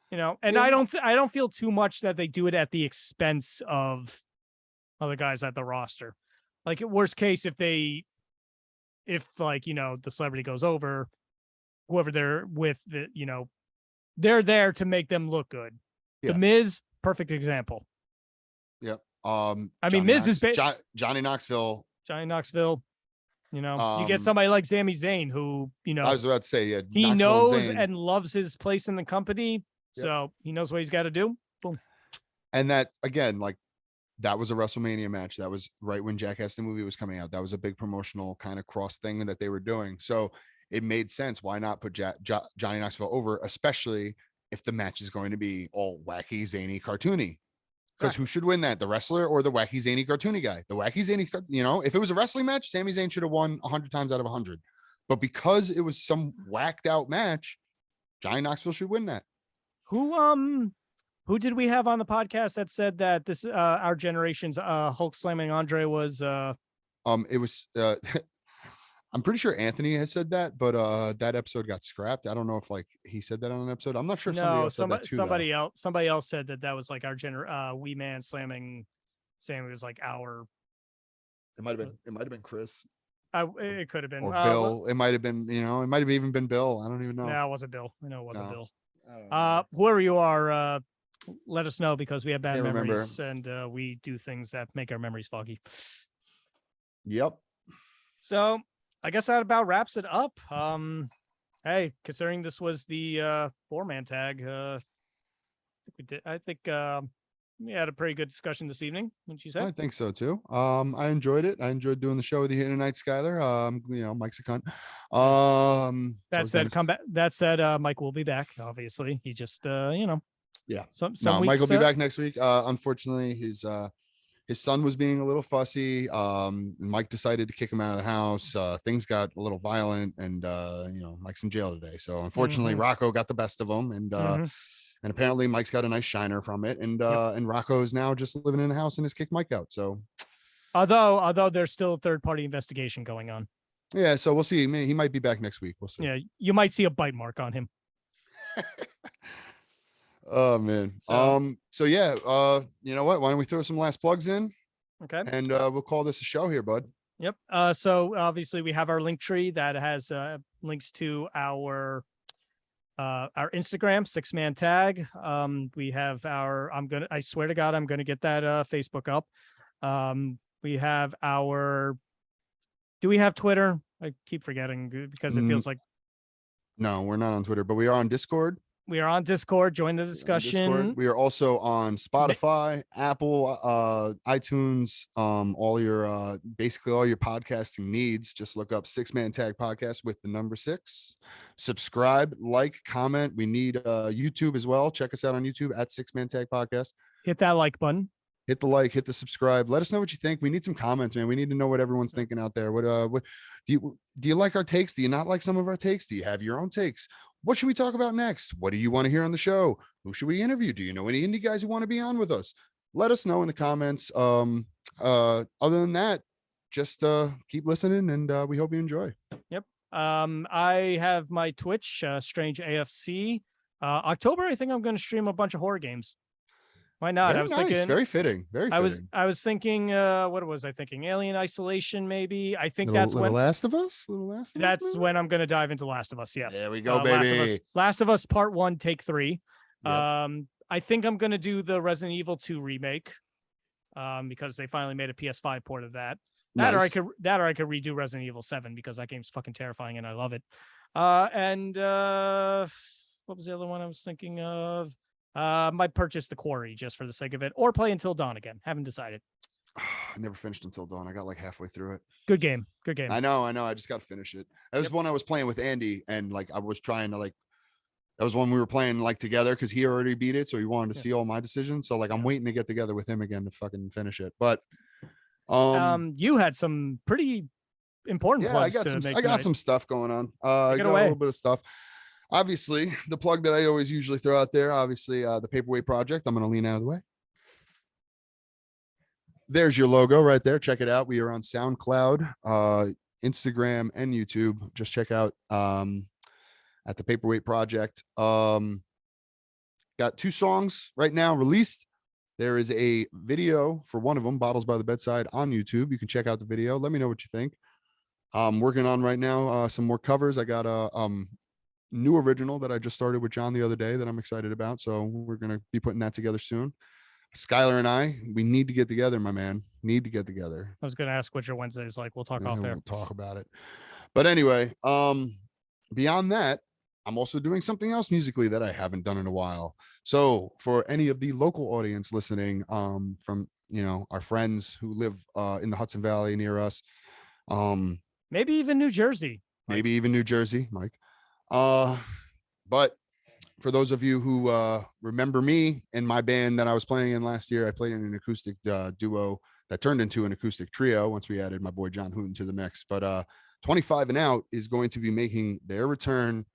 You know, and I don't feel too much that they do it at the expense of other guys at the roster. Like worst case, if like, you know, the celebrity goes over, whoever they're with, you know, they're there to make them look good. Yeah. The Miz, perfect example. Yep. I mean, Miz is Johnny Knoxville. Johnny Knoxville, you know, you get somebody like Sami Zayn who, you know, I was about to say, yeah, he knows and loves his place in the company. Yep. So he knows what he's got to do. Boom. And that, again, like that was a WrestleMania match. That was right when Jackass the movie was coming out. That was a big promotional kind of cross thing that they were doing. So it made sense. Why not put Johnny Knoxville over, especially if the match is going to be all wacky, zany, cartoony? Because who should win that? The wrestler or the wacky, zany, cartoony guy? The wacky, zany, you know, if it was a wrestling match, Sami Zayn should have won 100 times out of 100. But because it was some whacked out match, Johnny Knoxville should win that. Who did we have on the podcast that said that this our generation's Hulk slamming Andre was it was I'm pretty sure Anthony has said that, but that episode got scrapped. I don't know if like he said that on an episode. I'm not sure if somebody else said that was like our wee man slamming, saying it was like our. It might have been Chris. It could have been or Bill. It might have been, you know, it might have even been Bill. I don't even know. No, it wasn't Bill. I know it wasn't Bill. Whoever you are, let us know because we have bad memories and we do things that make our memories foggy. Yep. So I guess that about wraps it up. Hey, considering this was the 4-man tag, I think we had a pretty good discussion this evening. Wouldn't you say? I think so too. I enjoyed it. I enjoyed doing the show with you here tonight, Skyler. You know, Mike's a cunt. That said, Mike will be back. Obviously, he just you know. Yeah. Mike will be back next week. Unfortunately, his son was being a little fussy. Mike decided to kick him out of the house. Things got a little violent, and you know, Mike's in jail today. So unfortunately, Rocco got the best of him, and apparently Mike's got a nice shiner from it. And and Rocco is now just living in the house and has kicked Mike out. So although there's still a third-party investigation going on. Yeah, so we'll see. He might be back next week. We'll see. Yeah, you might see a bite mark on him. Oh man. So yeah, you know what? Why don't we throw some last plugs in? Okay. And we'll call this a show here, bud. Yep. So obviously we have our link tree that has links to our Instagram 6-man tag. We have I swear to God, I'm gonna get that Facebook up. We have do we have Twitter? I keep forgetting because it feels like no, we're not on Twitter, but we are on Discord. We are on Discord. Join the On discussion. Discord. We are also on Spotify, Apple, iTunes, all your basically all your podcasting needs. Just look up 6-Man Tag Podcast with the number 6. Subscribe, like, comment. We need YouTube as well. Check us out on YouTube at 6-Man Tag Podcast. Hit that like button. Hit the like, hit the subscribe. Let us know what you think. We need some comments, man. We need to know what everyone's thinking out there. What do you like our takes? Do you not like some of our takes? Do you have your own takes? What should we talk about next? What do you want to hear on the show? Who should we interview? Do you know any indie guys who want to be on with us? Let us know in the comments. Other than that, just keep listening, and we hope you enjoy. Yep. I have my Twitch, Strange AFC. October, I think I'm going to stream a bunch of horror games. Why not? Very I was nice. thinking. Very fitting. Very fitting. I was thinking. What was I thinking? Alien Isolation, maybe. I think Little, that's when Last of Us. That's when I'm going to dive into Last of Us. Yes. There we go, baby. Last of Us Part 1, Take 3. Yep. I think I'm going to do the Resident Evil 2 remake, because they finally made a PS5 port of that. That Nice. or I could redo Resident Evil 7 because that game's fucking terrifying and I love it. And what was the other one I was thinking of? Might purchase The Quarry just for the sake of it, or play Until Dawn again. Haven't decided. I never finished Until Dawn. I got like halfway through it. Good game. I know. I just got to finish it. That was one I was playing with Andy, and like I was trying to like. That was one we were playing like together because he already beat it, so he wanted to see all my decisions. So like I'm waiting to get together with him again to fucking finish it. But you had some pretty important plugs I got some stuff going on. I got a little bit of stuff. Obviously, the plug that I always usually throw out there, obviously, the Paperweight Project. I'm going to lean out of the way. There's your logo right there. Check it out. We are on SoundCloud, Instagram, and YouTube. Just check out at the Paperweight Project. Got 2 songs right now released. There is a video for one of them, Bottles by the Bedside, on YouTube. You can check out the video. Let me know what you think. I'm working on right now some more covers. I got a new original that I just started with John the other day that I'm excited about. So we're going to be putting that together soon. Skylar and I, we need to get together, my man. Need to get together. I was going to ask what your Wednesday is like. We'll talk off air. We'll talk about it. But anyway, beyond that, I'm also doing something else musically that I haven't done in a while. So for any of the local audience listening, from, our friends who live in the Hudson Valley near us, maybe even New Jersey, Mike. But for those of you who remember me and my band that I was playing in last year, I played in an acoustic duo that turned into an acoustic trio once we added my boy John Hooten to the mix. But 25 and Out is going to be making their return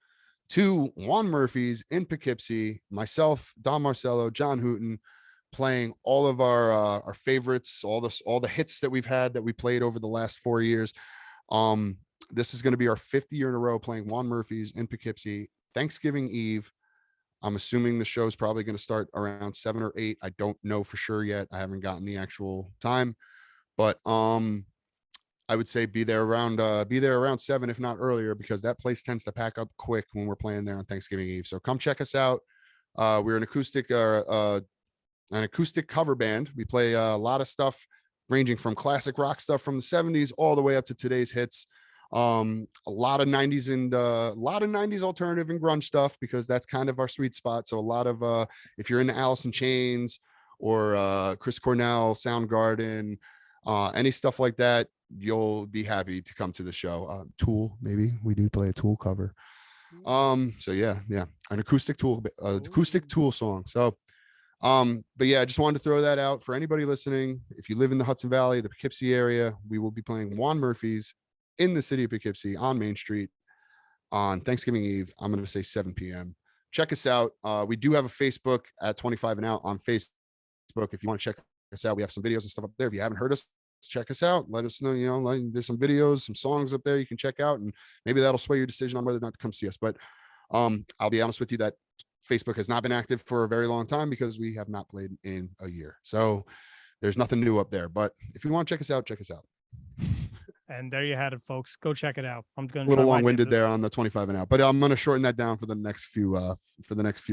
to Juan Murphy's in Poughkeepsie. Myself, Don Marcello, John Hooten, playing all of our favorites, all the hits that we've had that we played over the last 4 years. This is going to be our 5th year in a row playing Juan Murphy's in Poughkeepsie, Thanksgiving Eve. I'm assuming the show's probably going to start around 7 or 8. I don't know for sure yet. I haven't gotten the actual time, but I would say be there around 7, if not earlier, because that place tends to pack up quick when we're playing there on Thanksgiving Eve. So come check us out. We're an acoustic cover band. We play a lot of stuff ranging from classic rock stuff from the 70s all the way up to today's hits. A lot of 90s and a lot of 90s alternative and grunge stuff, because that's kind of our sweet spot. So a lot of if you're into Alice in Chains or Chris Cornell, Soundgarden, any stuff like that, you'll be happy to come to the show. Tool, maybe we do play a Tool cover. So yeah, an acoustic Tool song. So but yeah, I just wanted to throw that out for anybody listening. If you live in the Hudson Valley, the Poughkeepsie area, we will be playing Juan Murphy's in the city of Poughkeepsie on Main Street on Thanksgiving Eve. I'm going to say 7 p.m. Check us out. We do have a Facebook at 25 and Out on Facebook. If you want to check us out, we have some videos and stuff up there. If you haven't heard us, check us out. Let us know, there's some videos, some songs up there you can check out, and maybe that'll sway your decision on whether or not to come see us. But I'll be honest with you that Facebook has not been active for a very long time because we have not played in a year. So there's nothing new up there. But if you want to check us out, check us out. And there you had it, folks. Go check it out. I'm going a little long-winded there on the 25 and Out, but I'm going to shorten that down for the next few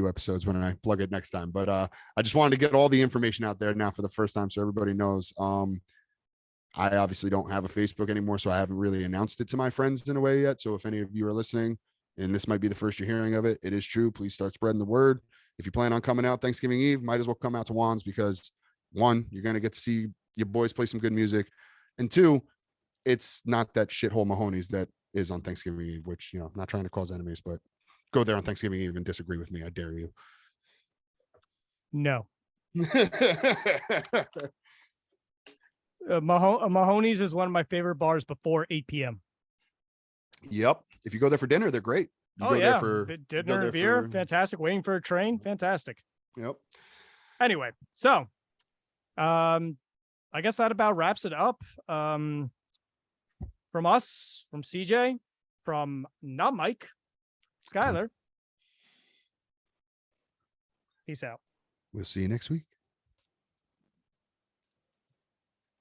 episodes when I plug it next time. But I just wanted to get all the information out there now for the first time, so everybody knows. I obviously don't have a Facebook anymore, so I haven't really announced it to my friends in a way yet. So if any of you are listening, and this might be the first you're hearing of it, it is true. Please start spreading the word. If you plan on coming out Thanksgiving Eve, might as well come out to Juan's, because one, you're going to get to see your boys play some good music. And two, it's not that shithole Mahoney's that is on Thanksgiving Eve, which, I'm not trying to cause enemies, but go there on Thanksgiving Eve and disagree with me. I dare you. No. Mahoney's is one of my favorite bars before 8 p.m. Yep. If you go there for dinner, they're great. You go there for dinner and beer, fantastic. Waiting for a train, fantastic. Yep. Anyway, so I guess that about wraps it up. From us, from CJ, from not Mike, Skyler. Peace out. We'll see you next week.